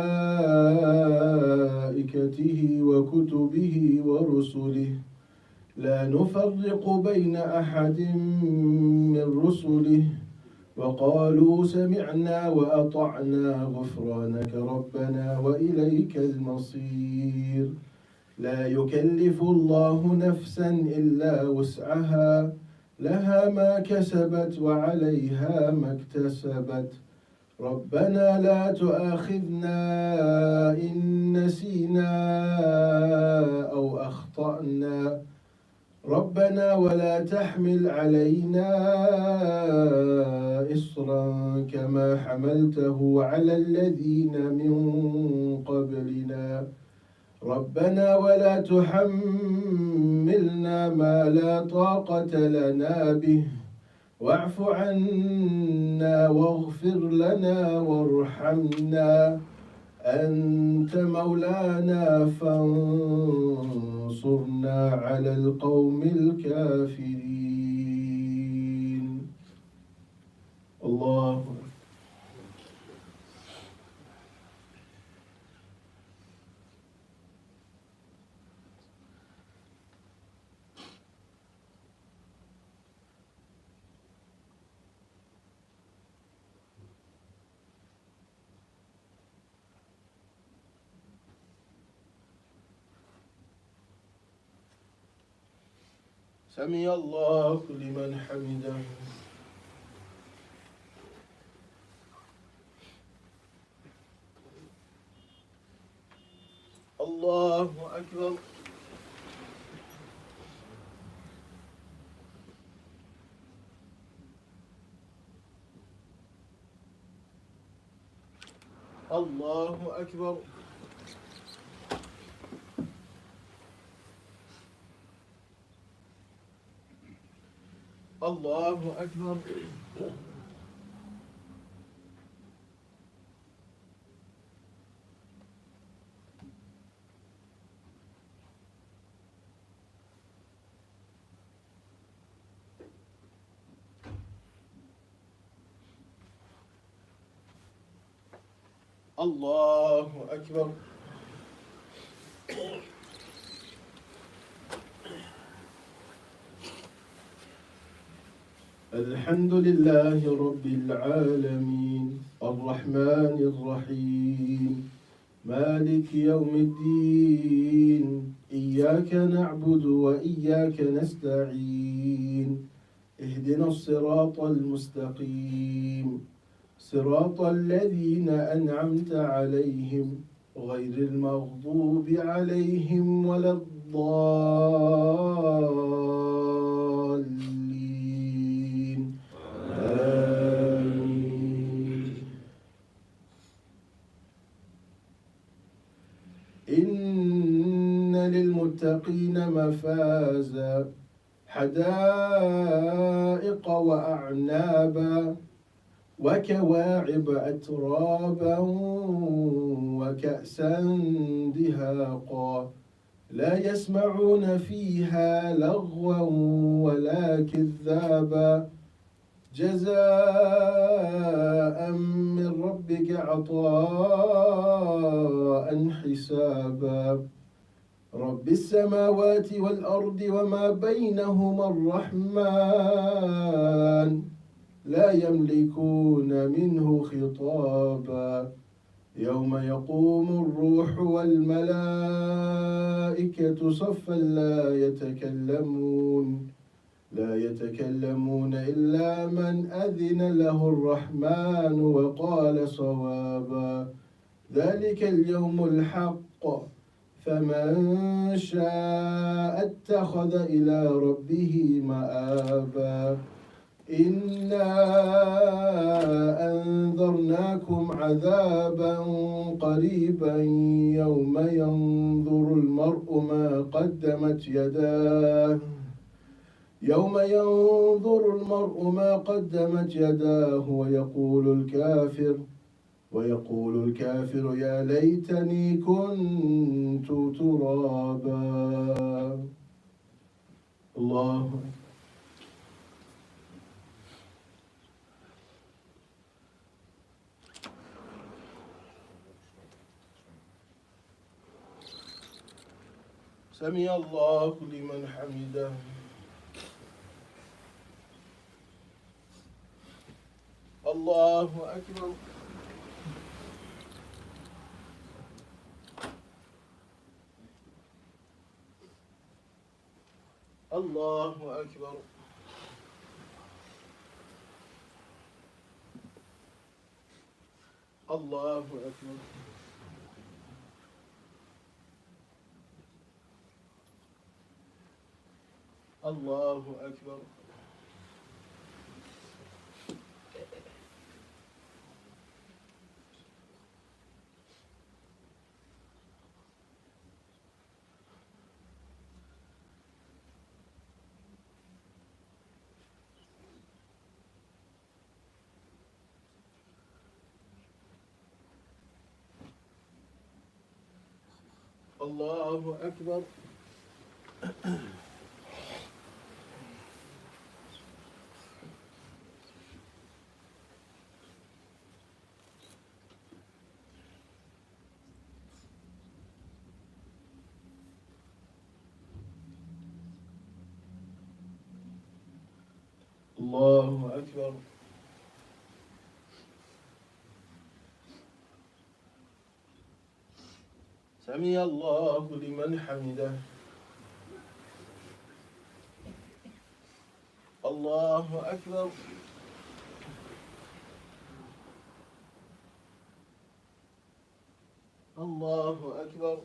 وكتبه ورسله لا نفرق بين أحد من رسله وقالوا سمعنا وأطعنا غفرانك ربنا وإليك المصير لا يكلف الله نفسا إلا وسعها لها ما كسبت وعليها ما اكتسبت ربنا لا تؤاخذنا إن نسينا أو أخطأنا ربنا ولا تحمل علينا إصرا كما حملته على الذين من قبلنا ربنا ولا تحملنا ما لا طاقة لنا به واعف عنا واغفر لنا وارحمنا أنت مولانا فانصرنا على القوم الكافرين. الله سمع الله لمن حمده. الله أكبر. الله أكبر. الله أكبر. الله أكبر. الحمد لله رب العالمين الرحمن الرحيم مالك يوم الدين إياك نعبد وإياك نستعين اهدنا الصراط المستقيم صراط الذين أنعمت عليهم غير المغضوب عليهم ولا الضالين آمين. إن للمتقين مفازا حدائق وأعنابا وكواعب أترابا وكأسا دهاقا لا يسمعون فيها لغوا ولا كذابا جزاء من ربك عطاء حسابا رب السماوات والأرض وما بينهما الرحمن لا يملكون منه خطابا يوم يقوم الروح والملائكة صفا لا يتكلمون إلا من أذن له الرحمن وقال صوابا ذلك اليوم الحق فمن شاء اتخذ إلى ربه مآبا إنا أنذرناكم عذابا قريبا يوم ينظر المرء ما قدمت يداه ويقول الكافر يا ليتني كنت ترابا. الله سمع الله لمن حمده. الله أكبر. الله أكبر. الله أكبر. الله أكبر. الله أكبر. الله أكبر. سمع الله لمن حمده. الله أكبر. الله أكبر.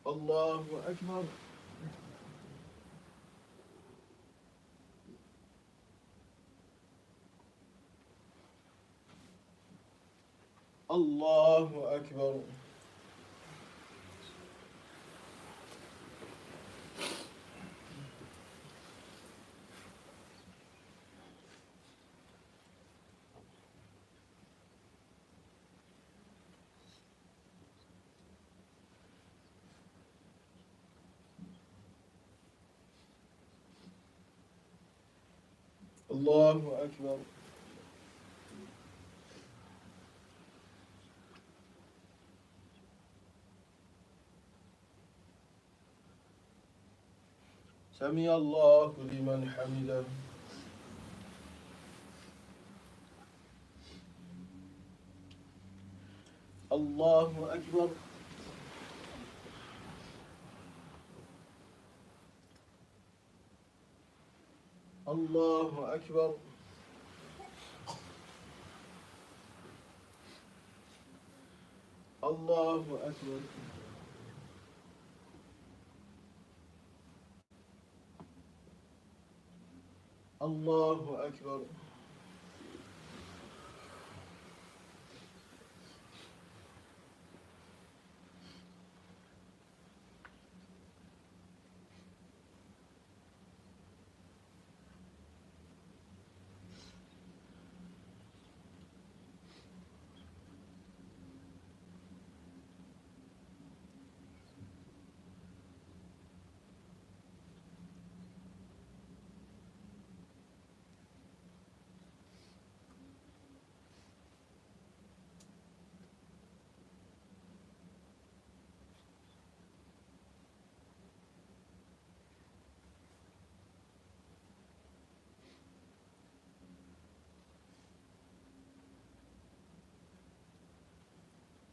الله أكبر. الله أكبر. الله أكبر. سمع الله لمن حمده. الله أكبر. الله أكبر. الله أكبر. الله أكبر.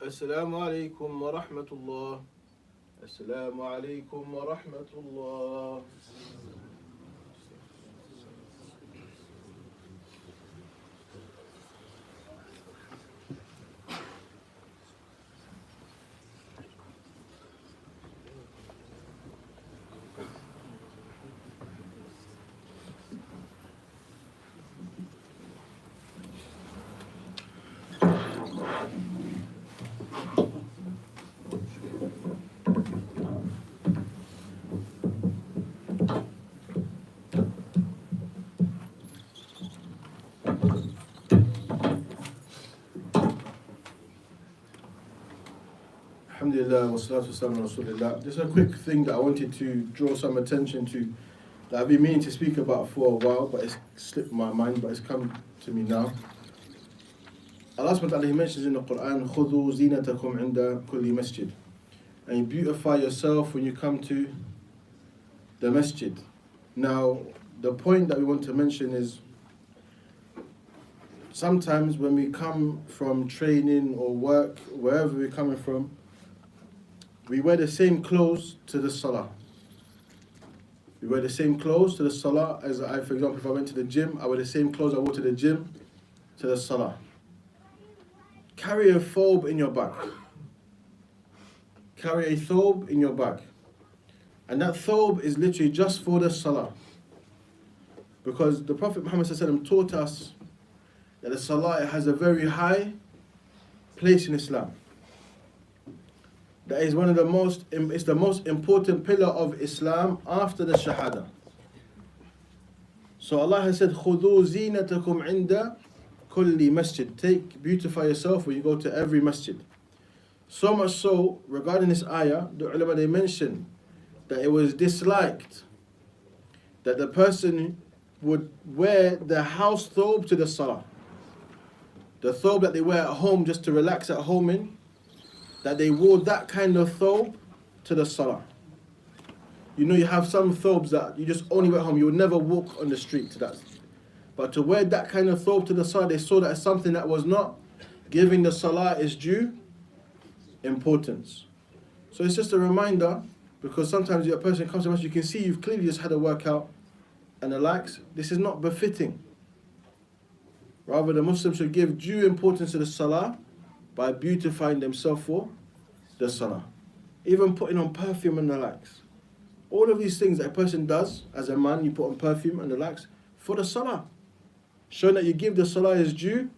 السلام عليكم ورحمة الله. السلام عليكم ورحمة الله. Alhamdulillah, wassalatu wassalamu ala rasulillah. Just a quick thing that I wanted to draw some attention to that I've been meaning to speak about for a while, but it's slipped my mind, but it's come to me now. Allah subhanahu wa ta'ala, He mentions in the Quran, خُذُوا زِينَتَكُمْ عِنْدَ كُلِّ masjid. And you beautify yourself when you come to the masjid. Now, the point that we want to mention is sometimes when we come from training or work, wherever we're coming from, we wear the same clothes to the salah. We wear the same clothes to the salah as for example, if I went to the gym, I wear the same clothes I wore to the gym to the salah. Carry a thobe in your bag. Carry a thobe in your bag. And that thobe is literally just for the salah. Because the Prophet Muhammad ﷺ taught us that the salah has a very high place in Islam. That is one of the most, it's the most important pillar of Islam after the Shahada. So Allah has said, خُذُوا زِينَتَكُمْ عِنْدَ kulli masjid. Beautify yourself when you go to every masjid. So much so, regarding this ayah, the ulama, they mention that it was disliked that the person would wear the house thobe to the salah. The thobe that they wear at home just to relax at home in, that they wore that kind of thobe to the salah. You know, you have some thobes that you just only wear at home. You would never walk on the street to that. But to wear that kind of thobe to the salah, they saw that as something that was not giving the salah its due importance. So it's just a reminder, because sometimes a person comes to us, you can see you've clearly just had a workout and the likes. This is not befitting. Rather, the Muslim should give due importance to the salah by beautifying themselves for the salah. Even putting on perfume and the likes. All of these things that a person does, as a man, you put on perfume and the likes, for the salah. Showing that you give the salah its due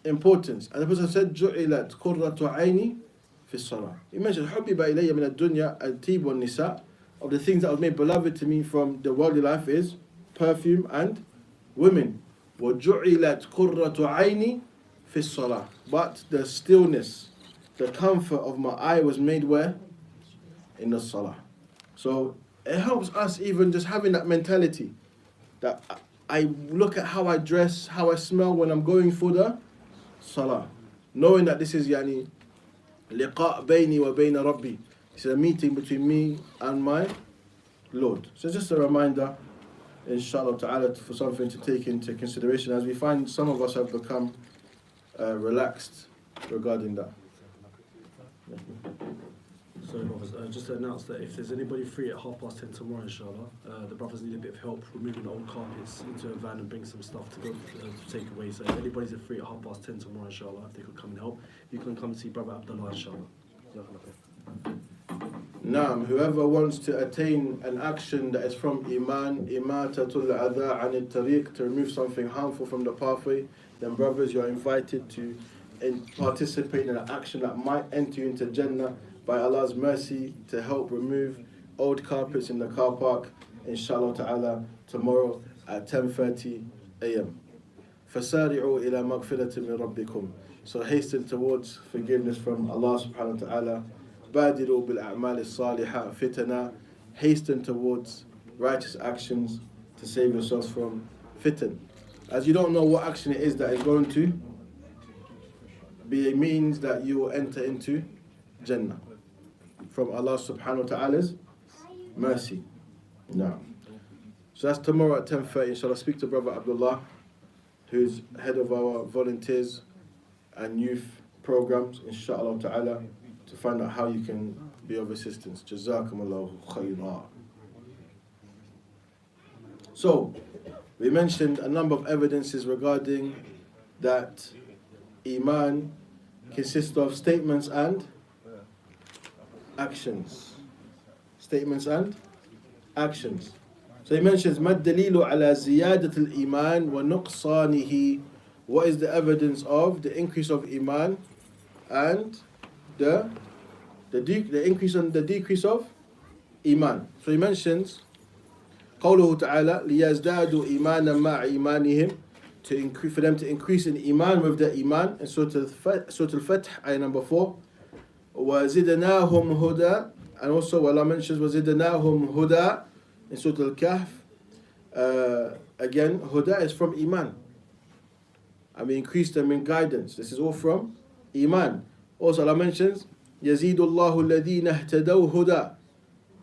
importance. And the person said, جُعِلَتْ قُرَّةُ عَيْنِي في الصلاة. He mentioned, حُبِّبَ إِلَيَّ مِنَ الدُّنْيَا الْتِيبُ وَالنِّسَاء. Of the things that was made beloved to me from the worldly life is perfume and women. وَجُعِلَتْ قُرَّةُ عَيْنِي فِي الصَّلَاةِ. But the stillness, the comfort of my eye was made where? In the salah. So it helps us even just having that mentality that I look at how I dress, how I smell when I'm going for the salah. Knowing that this is liqa bayni wa bayna rabbi. It's a meeting between me and my Lord. So just a reminder, inshallah ta'ala, for something to take into consideration, as we find some of us have become relaxed regarding that. Sorry, brothers. Just to announce that if there's anybody free at 10:30 tomorrow, inshallah, the brothers need a bit of help removing the old carpets into a van and bring some stuff to go to take away. So if anybody's free at 10:30 tomorrow, inshallah, if they could come and help, you can come and see Brother Abdullah, inshallah. Naam, whoever wants to attain an action that is from Iman, imatatul adha anit tariq, to remove something harmful from the pathway, then brothers, you are invited to participate in an action that might enter you into Jannah by Allah's mercy, to help remove old carpets in the car park, inshallah ta'ala, tomorrow at 10:30 a.m. فَسَارِعُوا إِلَى مَغْفِرَةٍ مِّن رَبِّكُمْ. So hasten towards forgiveness from Allah subhanahu wa ta'ala. بَادِرُوا بِالْأَعْمَالِ الصَّالِحَةِ فِتَنَا. Hasten towards righteous actions to save yourselves from fitan. As you don't know what action it is that is going to be a means that you will enter into Jannah from Allah subhanahu wa ta'ala's mercy. Now, so that's tomorrow at 10:30. Inshallah, speak to Brother Abdullah, who's head of our volunteers and youth programs, inshallah ta'ala, to find out how you can be of assistance. Jazakumullahu khayran. So, we mentioned a number of evidences regarding that Iman consists of statements and actions. Statements and actions. So he mentions مَا الدَّلِيلُ عَلَى زِيَادَةِ الْإِيمَانِ وَنُقْصَانِهِ. What is the evidence of the increase of Iman and the increase and the decrease of Iman? So he mentions قوله تعالى لِيَزْدَادُوا إِيمَانًا مَعَ إِيمَانِهِمْ, to increase, for them to increase in Iman with their Iman, in Surah Al-Fath, ayah number 4. وَزِدْنَاهُمْ هُدًى, and also Allah mentions وَزِدْنَاهُمْ هُدًى in Surah Al-Kahf. Again, Huda is from Iman, and we increase them in guidance. This is all from Iman. Also Allah mentions يَزِيدُ اللَّهُ الَّذِينَ اهْتَدَوْا هُدًى.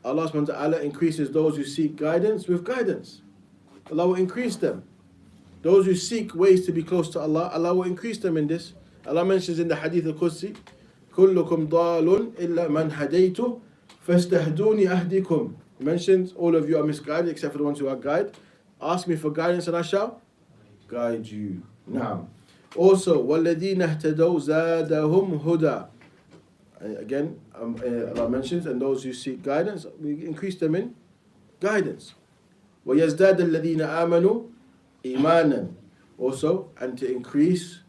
Allah subhanahu wa ta'ala increases those who seek guidance with guidance. Allah will increase them. Those who seek ways to be close to Allah, Allah will increase them in this. Allah mentions in the Hadith al-Qudsi, كُلُّكُمْ ضَالٌ إِلَّا مَنْ هَدَيْتُ فَاسْتَهْدُونِ أَهْدِكُمْ. He mentions all of you are misguided except for the ones who are guided. Ask me for guidance and I shall guide you. Now, also, وَالَّذِينَ اهْتَدَوْا زَادَهُمْ هُدًى. Again, Allah mentions, and those who seek guidance, we increase them in guidance. وَيَزْدَادَ الَّذِينَ آمَنُوا إِيمَانًا. Also, and to increase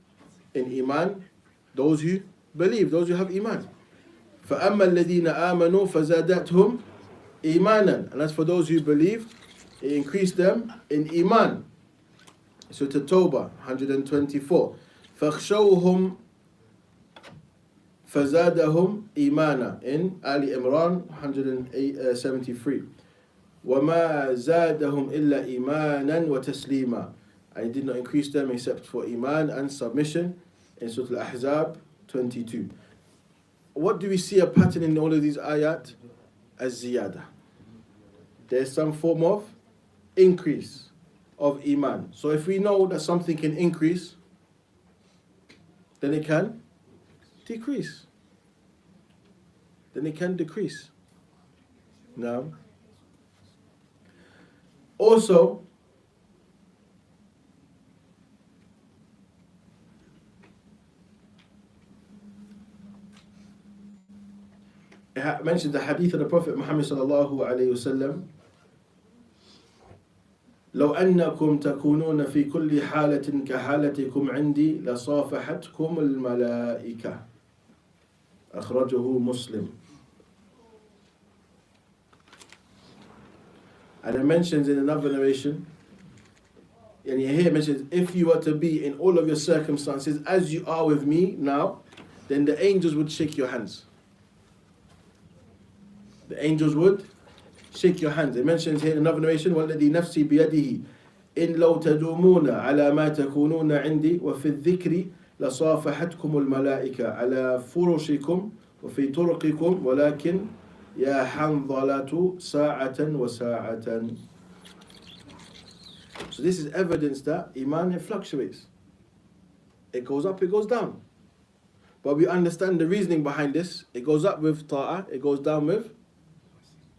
in Iman, those who believe, those who have Iman. فَأَمَّا الَّذِينَ آمَنُوا فَزَادَتْهُمْ إِيمَانًا. And as for those who believed, it increased them in Iman. Surah At-Tawbah 124. فَاخْشَوْهُمْ فَزَادَهُمْ إِيمَانًا. In Ali Imran 173. وَمَا زَادَهُمْ إِلَّا إِيمَانًا وَتَسْلِيمًا. I did not increase them except for iman and submission in Surah Al-Ahzab 22. What do we see a pattern in all of these ayat? Az-ziyada. There's some form of increase of iman. So if we know that something can increase, then it can decrease. Then it can decrease. Now, also, it mentions the hadith of the Prophet Muhammad sallallahu alayhi wasallam. لو أنكم تكونون في كل حالة كحالتكم عندي لصافحتكم الملائكة. أخرجه مسلم. And it mentions in another narration, and here it mentions, if you were to be in all of your circumstances as you are with me now, then the angels would shake your hands. The angels would shake your hands. It mentions here in another narration, وَالَّذِي نَفْسِي بِيَدِهِ إِن لَوْ تَدُومُونَ عَلَى مَا تَكُونُونَ عِنْدِي وَفِي الذِّكْرِ لَصَافَحَتْكُمُ الْمَلَائِكَةُ عَلَى فُرُشِكُمْ وَفِي طُرُقِكُمْ وَلَكِنْ يَا حَنْظَلَةُ سَاعَةً وَسَاعَةً. So this is evidence that iman, it fluctuates. It goes up, it goes down. But we understand the reasoning behind this. It goes up with ta'ah, it goes down with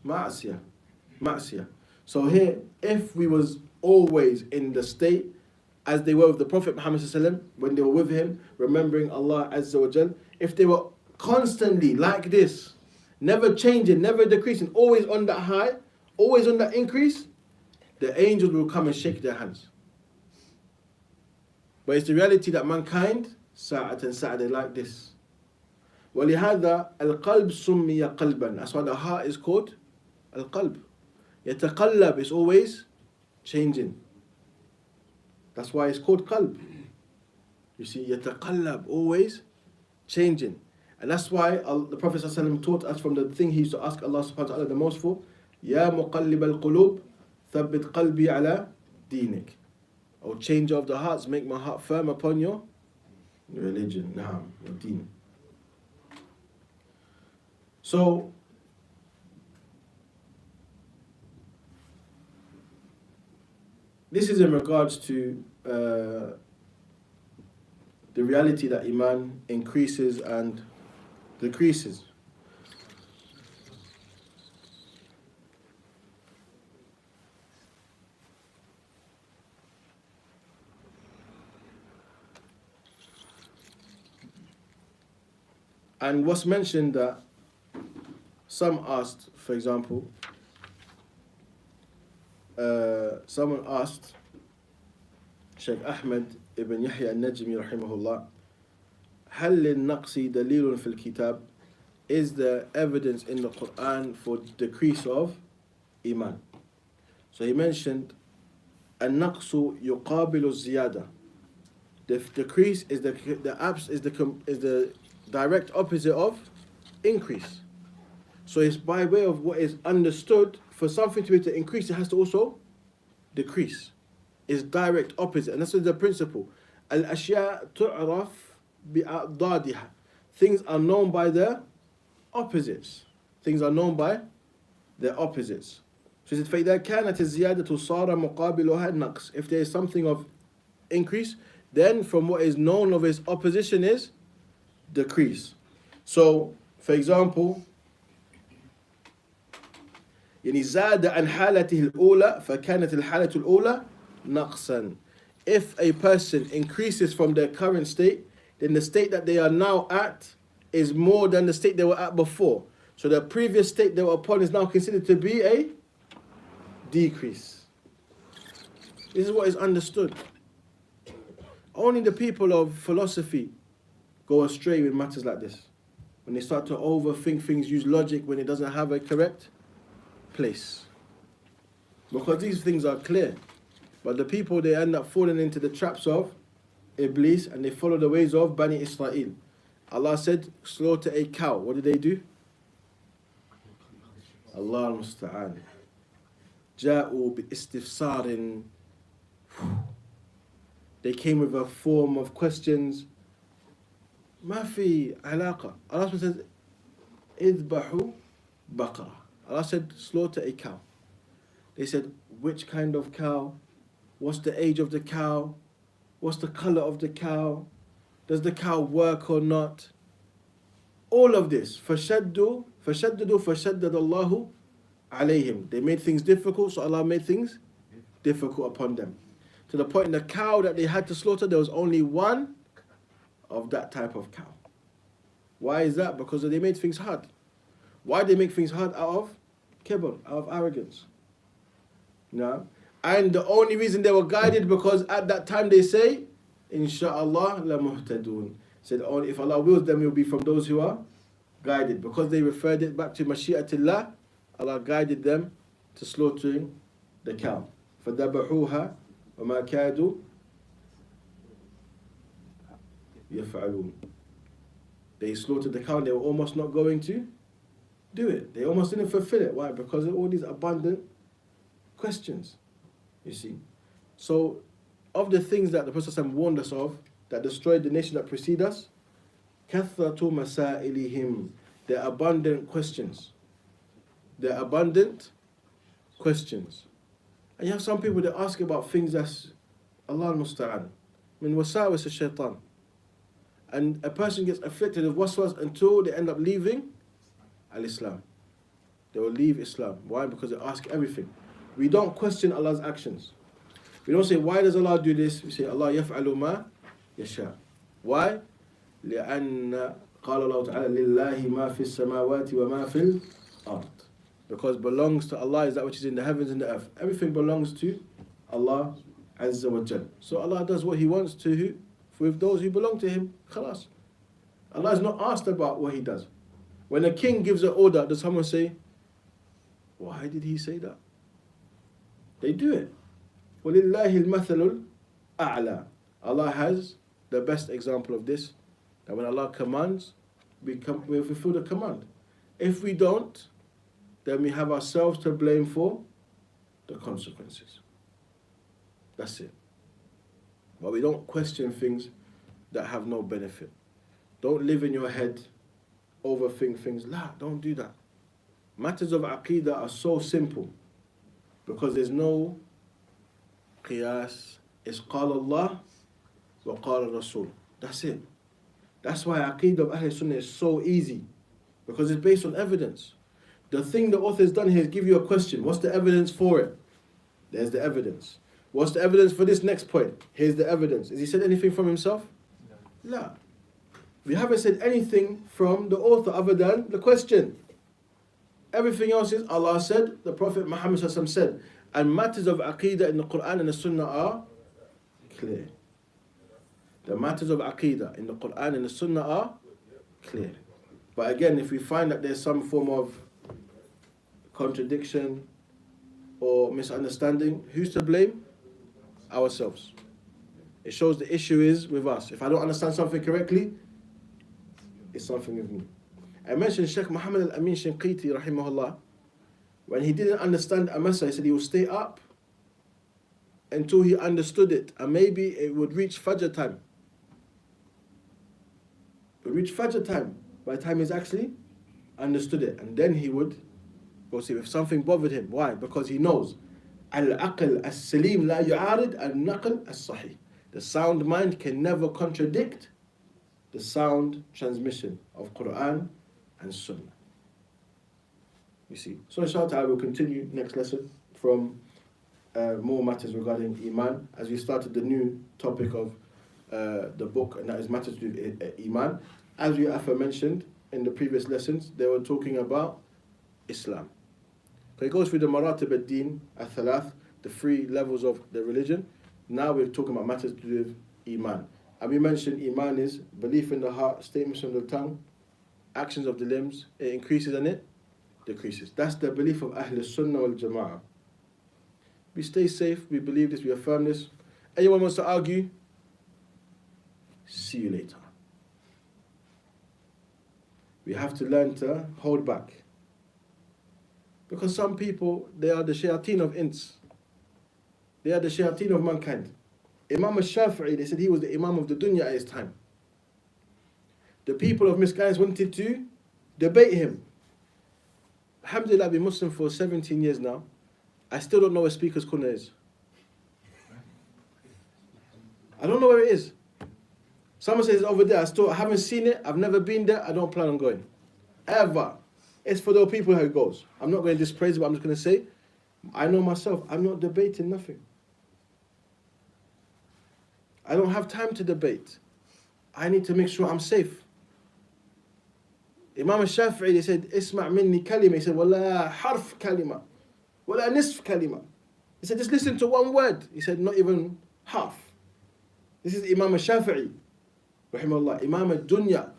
ma'asiyah. So here, if we was always in the state as they were with the Prophet Muhammad ﷺ, when they were with him, remembering Allah Azza wa Jal, if they were constantly like this, never changing, never decreasing, always on that high, always on that increase, the angels will come and shake their hands. But it's the reality that mankind, sa'at and sa'at, they like this. وَلِهَذَا الْقَلْبُ سُمِّيَ قَلْبًا. That's why the heart is called al-qalb. يَتَقَلَّب is always changing. That's why it's called qalb. You see, يَتَقَلَّب, always changing. And that's why the Prophet ﷺ taught us from the thing he used to ask Allah subhanahu wa ta'ala the most for, يَا مُقَلِّبَ الْقُلُوبِ ثَبِّتْ قَلْبِي عَلَى دِينِكَ. O changer of the hearts, make my heart firm upon your religion, your deen. So, this is in regards to the reality that iman increases and decreases. And what's mentioned that some asked, for example, someone asked Sheikh Ahmed ibn Yahya al-Najmi rahimahullah, هل للنقص دليل في الكتاب? Is there evidence in the Quran for decrease of iman? So he mentioned النقص يقابل الزيادة. The decrease is the direct opposite of increase. So it's by way of what is understood. For something to be to increase, it has to also decrease. It's direct opposite. And that's the principle. Al-ashya tu'raf bi'adadiha. Things are known by their opposites. Things are known by their opposites. So he said, فَإِذَا كَانَتِ الزِّيَادَةُ صَارَ مُقَابِلُهَا النَّقْص. If there is something of increase, then from what is known of its opposition is decrease. So, for example, يعني زاد عن حالته الأولى فكانت الحالة الأولى نقصا. If a person increases from their current state, then the state that they are now at is more than the state they were at before. So the previous state they were upon is now considered to be a decrease. This is what is understood. Only the people of philosophy go astray with matters like this. When they start to overthink things, use logic when it doesn't have a correct place. Because these things are clear. But the people, they end up falling into the traps of Iblis and they follow the ways of Bani Israel. Allah said, slaughter a cow. What did they do? Allah al-Musta'an. Ja'u bi-istifsarin. They came with a form of questions. Ma fi alaqa. Allah said, idbahu baqara. Allah said, slaughter a cow. They said, which kind of cow? What's the age of the cow? What's the color of the cow? Does the cow work or not? All of this. فَشَدَّدُوا فَشَدَّدَ اللَّهُ عَلَيْهِمْ. They made things difficult, so Allah made things difficult upon them. To the point in the cow that they had to slaughter, there was only one of that type of cow. Why is that? Because they made things hard. Why they make things hard? Out of kibr, out of arrogance. No? And the only reason they were guided because at that time they say, Insha'Allah la muhtadun. Said, only if Allah wills them, you'll be from those who are guided. Because they referred it back to Mashi'atillah, Allah guided them to slaughtering the cow. فَذَبَحُوهَا وَمَا كَادُوا يَفْعَلُونَ. They slaughtered the cow and they were almost not going to do it. They almost didn't fulfill it. Why? Because of all these abundant questions. You see. So, of the things that the Prophet ﷺ warned us of, that destroyed the nation that precede us, كَثَّةُ مَسَائِلِهِمْ. They're abundant questions. They're abundant questions. And you have some people that ask about things that's Allah al-Musta'an. Min wasawis al-shaytan. And a person gets afflicted with waswas until they end up leaving al-Islam. They will leave Islam. Why? Because they ask everything. We don't question Allah's actions. We don't say, why does Allah do this? We say, Allah yaf'alu ma yasha. Why? لأن قال الله تعالى لله ما في السماوات وما في الأرض. Because belongs to Allah is that which is in the heavens and the earth. Everything belongs to Allah Azza wa Jal. So Allah does what He wants to with those who belong to Him. Khalas. Allah is not asked about what He does. When a king gives an order, does someone say, why did he say that? They do it. وَلِلَّهِ الْمَثَلُ الْأَعْلَى. Allah has the best example of this. That when Allah commands, we fulfill the command. If we don't, then we have ourselves to blame for the consequences. That's it. But we don't question things that have no benefit. Don't live in your head, overthink things. Don't do that. Matters of Aqeedah are so simple because there's no qiyas. It's qala Allah wa qala Rasul. That's it. That's why Aqeedah of Ahl Sunnah is so easy because it's based on evidence. The thing the author has done here is give you a question. What's the evidence for it? There's the evidence. What's the evidence for this next point? Here's the evidence. Has he said anything from himself? No. We haven't said anything from the author other than the question. Everything else is Allah said, the Prophet Muhammad said. And matters of Aqeedah in the Quran and the Sunnah are clear. The matters of Aqeedah in the Quran and the Sunnah are clear. But again, if we find that there's some form of contradiction or misunderstanding, who's to blame? Ourselves. It shows the issue is with us. If I don't understand something correctly, it's something with me. I mentioned Sheikh Muhammad al-Amin Shinqiti rahimahullah. When he didn't understand a mas'ala, he said he would stay up until he understood it, and maybe it would reach Fajr time. It would reach Fajr time by the time he's actually understood it, and then he would go see if something bothered him. Why? Because he knows al-aql as-salim la yu'arid al-naql as-sahih. The sound mind can never contradict the sound transmission of Quran and Sunnah. You see. So inshallah I will continue next lesson from more matters regarding Iman as we started the new topic of the book, and that is matters to do with Iman. As we aforementioned in the previous lessons, they were talking about Islam. So it goes through the maratib ad-din al-thalath, the 3 levels of the religion. Now we're talking about matters to do with Iman. And we mentioned Iman is belief in the heart, statements from the tongue, actions of the limbs. It increases and it decreases. That's the belief of Ahl Sunnah wal Jama'ah. We stay safe, we believe this, we affirm this. Anyone wants to argue? See you later. We have to learn to hold back. Because some people, they are the shayateen of ins. They are the shayateen of mankind. Imam al-Shafi'i, they said he was the Imam of the dunya at his time. The people of misguidance wanted to debate him. Alhamdulillah, I've been Muslim for 17 years now. I still don't know where Speaker's Corner is. I don't know where it is. Someone says it's over there. I haven't seen it. I've never been there. I don't plan on going. Ever. It's for those people who goes. I'm not going to dispraise it, but I'm just going to say, I know myself. I'm not debating nothing. I don't have time to debate. I need to make sure I'm safe. Imam al-Shafi'i, they said, Isma' minni kalima. He said, Wala harf kalima. Wala nisf kalima. He said, just listen to one word. He said, not even half. This is Imam al-Shafi'i, rahimahullah, Imam al-Dunya.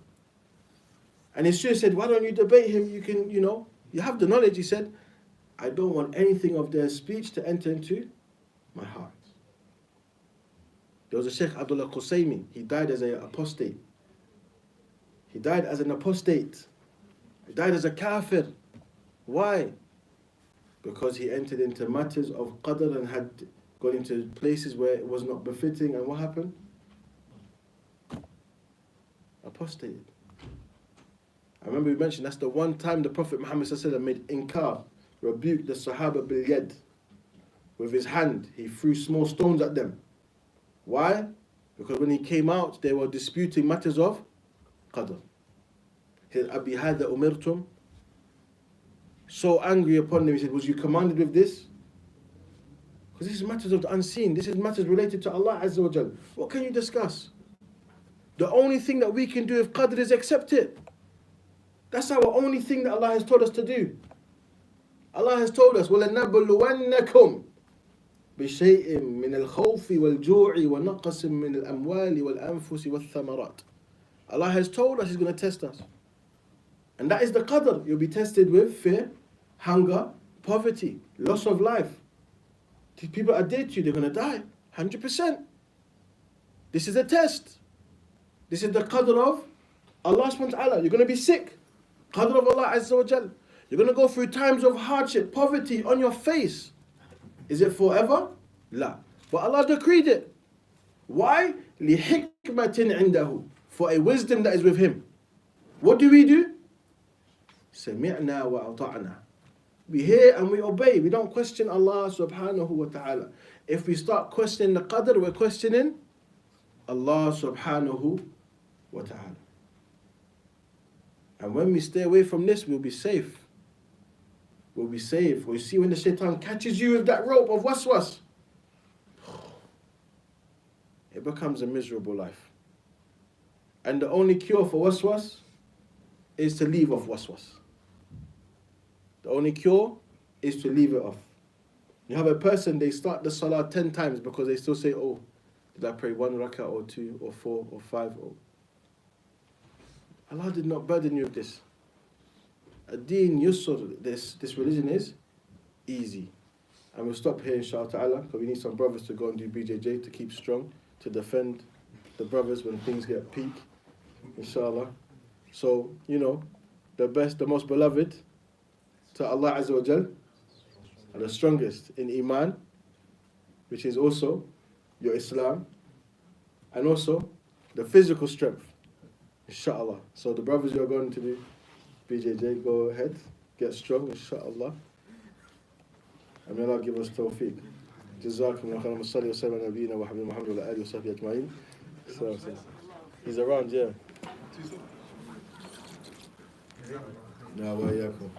And his student said, why don't you debate him? You can, you have the knowledge. He said, I don't want anything of their speech to enter into my heart. There was a Sheikh Abdullah Qusaymi. He died as an apostate. He died as an apostate. He died as a kafir. Why? Because he entered into matters of qadr and had gone into places where it was not befitting. And what happened? Apostated. I remember we mentioned that's the one time the Prophet Muhammad made inkar, rebuked the Sahaba bil yad. With his hand, he threw small stones at them. Why? Because when he came out, they were disputing matters of qadr. He said, Abi hadha umirtum. So angry upon them, he said, was you commanded with this? Because this is matters of the unseen. This is matters related to Allah Azza wa Jal. What can you discuss? The only thing that we can do with qadr is accept it. That's our only thing that Allah has told us to do. Allah has told us, وَلَنَبْلُوَنَّكُمْ بِشَيْءٍ مِّنَ الْخَوْفِ وَالْجُوعِ وَنَقَصٍ مِّنَ الْأَمْوَالِ وَالْأَنفُسِ وَالثَّمَرَاتِ. Allah has told us He's going to test us. And that is the qadr. You'll be tested with fear, hunger, poverty, loss of life. These people are dead to you, they're going to die. 100%. This is a test. This is the qadr of Allah subhanahu wa ta'ala. You're going to be sick. Qadr of Allah Azza wa Jal. You're going to go through times of hardship, poverty on your face. Is it forever? La. But Allah decreed it. Why? لِحِكْمَةٍ عِنْدَهُ. For a wisdom that is with Him. What do? سَمِعْنَا وَأَطَعْنَا. We hear and we obey. We don't question Allah subhanahu wa ta'ala. If we start questioning the qadr, we're questioning Allah subhanahu wa ta'ala. And when we stay away from this, we'll be safe. We'll be safe. We see when the shaitan catches you with that rope of waswas, it becomes a miserable life. And the only cure for waswas is to leave off waswas. The only cure is to leave it off. You have a person, they start the salah 10 times because they still say, oh, did I pray 1 rak'ah or 2 or 4 or 5 or... Allah did not burden you with this. Ad-Din Yusr, this religion is easy. And we'll stop here inshallah ta'ala because we need some brothers to go and do BJJ to keep strong, to defend the brothers when things get peak, inshallah. So, the best, the most beloved to Allah Azza wa Jal are the strongest in Iman, which is also your Islam, and also the physical strength. Inshallah. So the brothers who are going to do BJJ, go ahead, get strong, inshallah. And may Allah give us tawfiq. Jazakumullah khairan wa salli wa sallam ala nabiyyina wa habibina Muhammad wa ala alihi wa sahbihi ajma'in. He's around, yeah. No, wa iyyakum.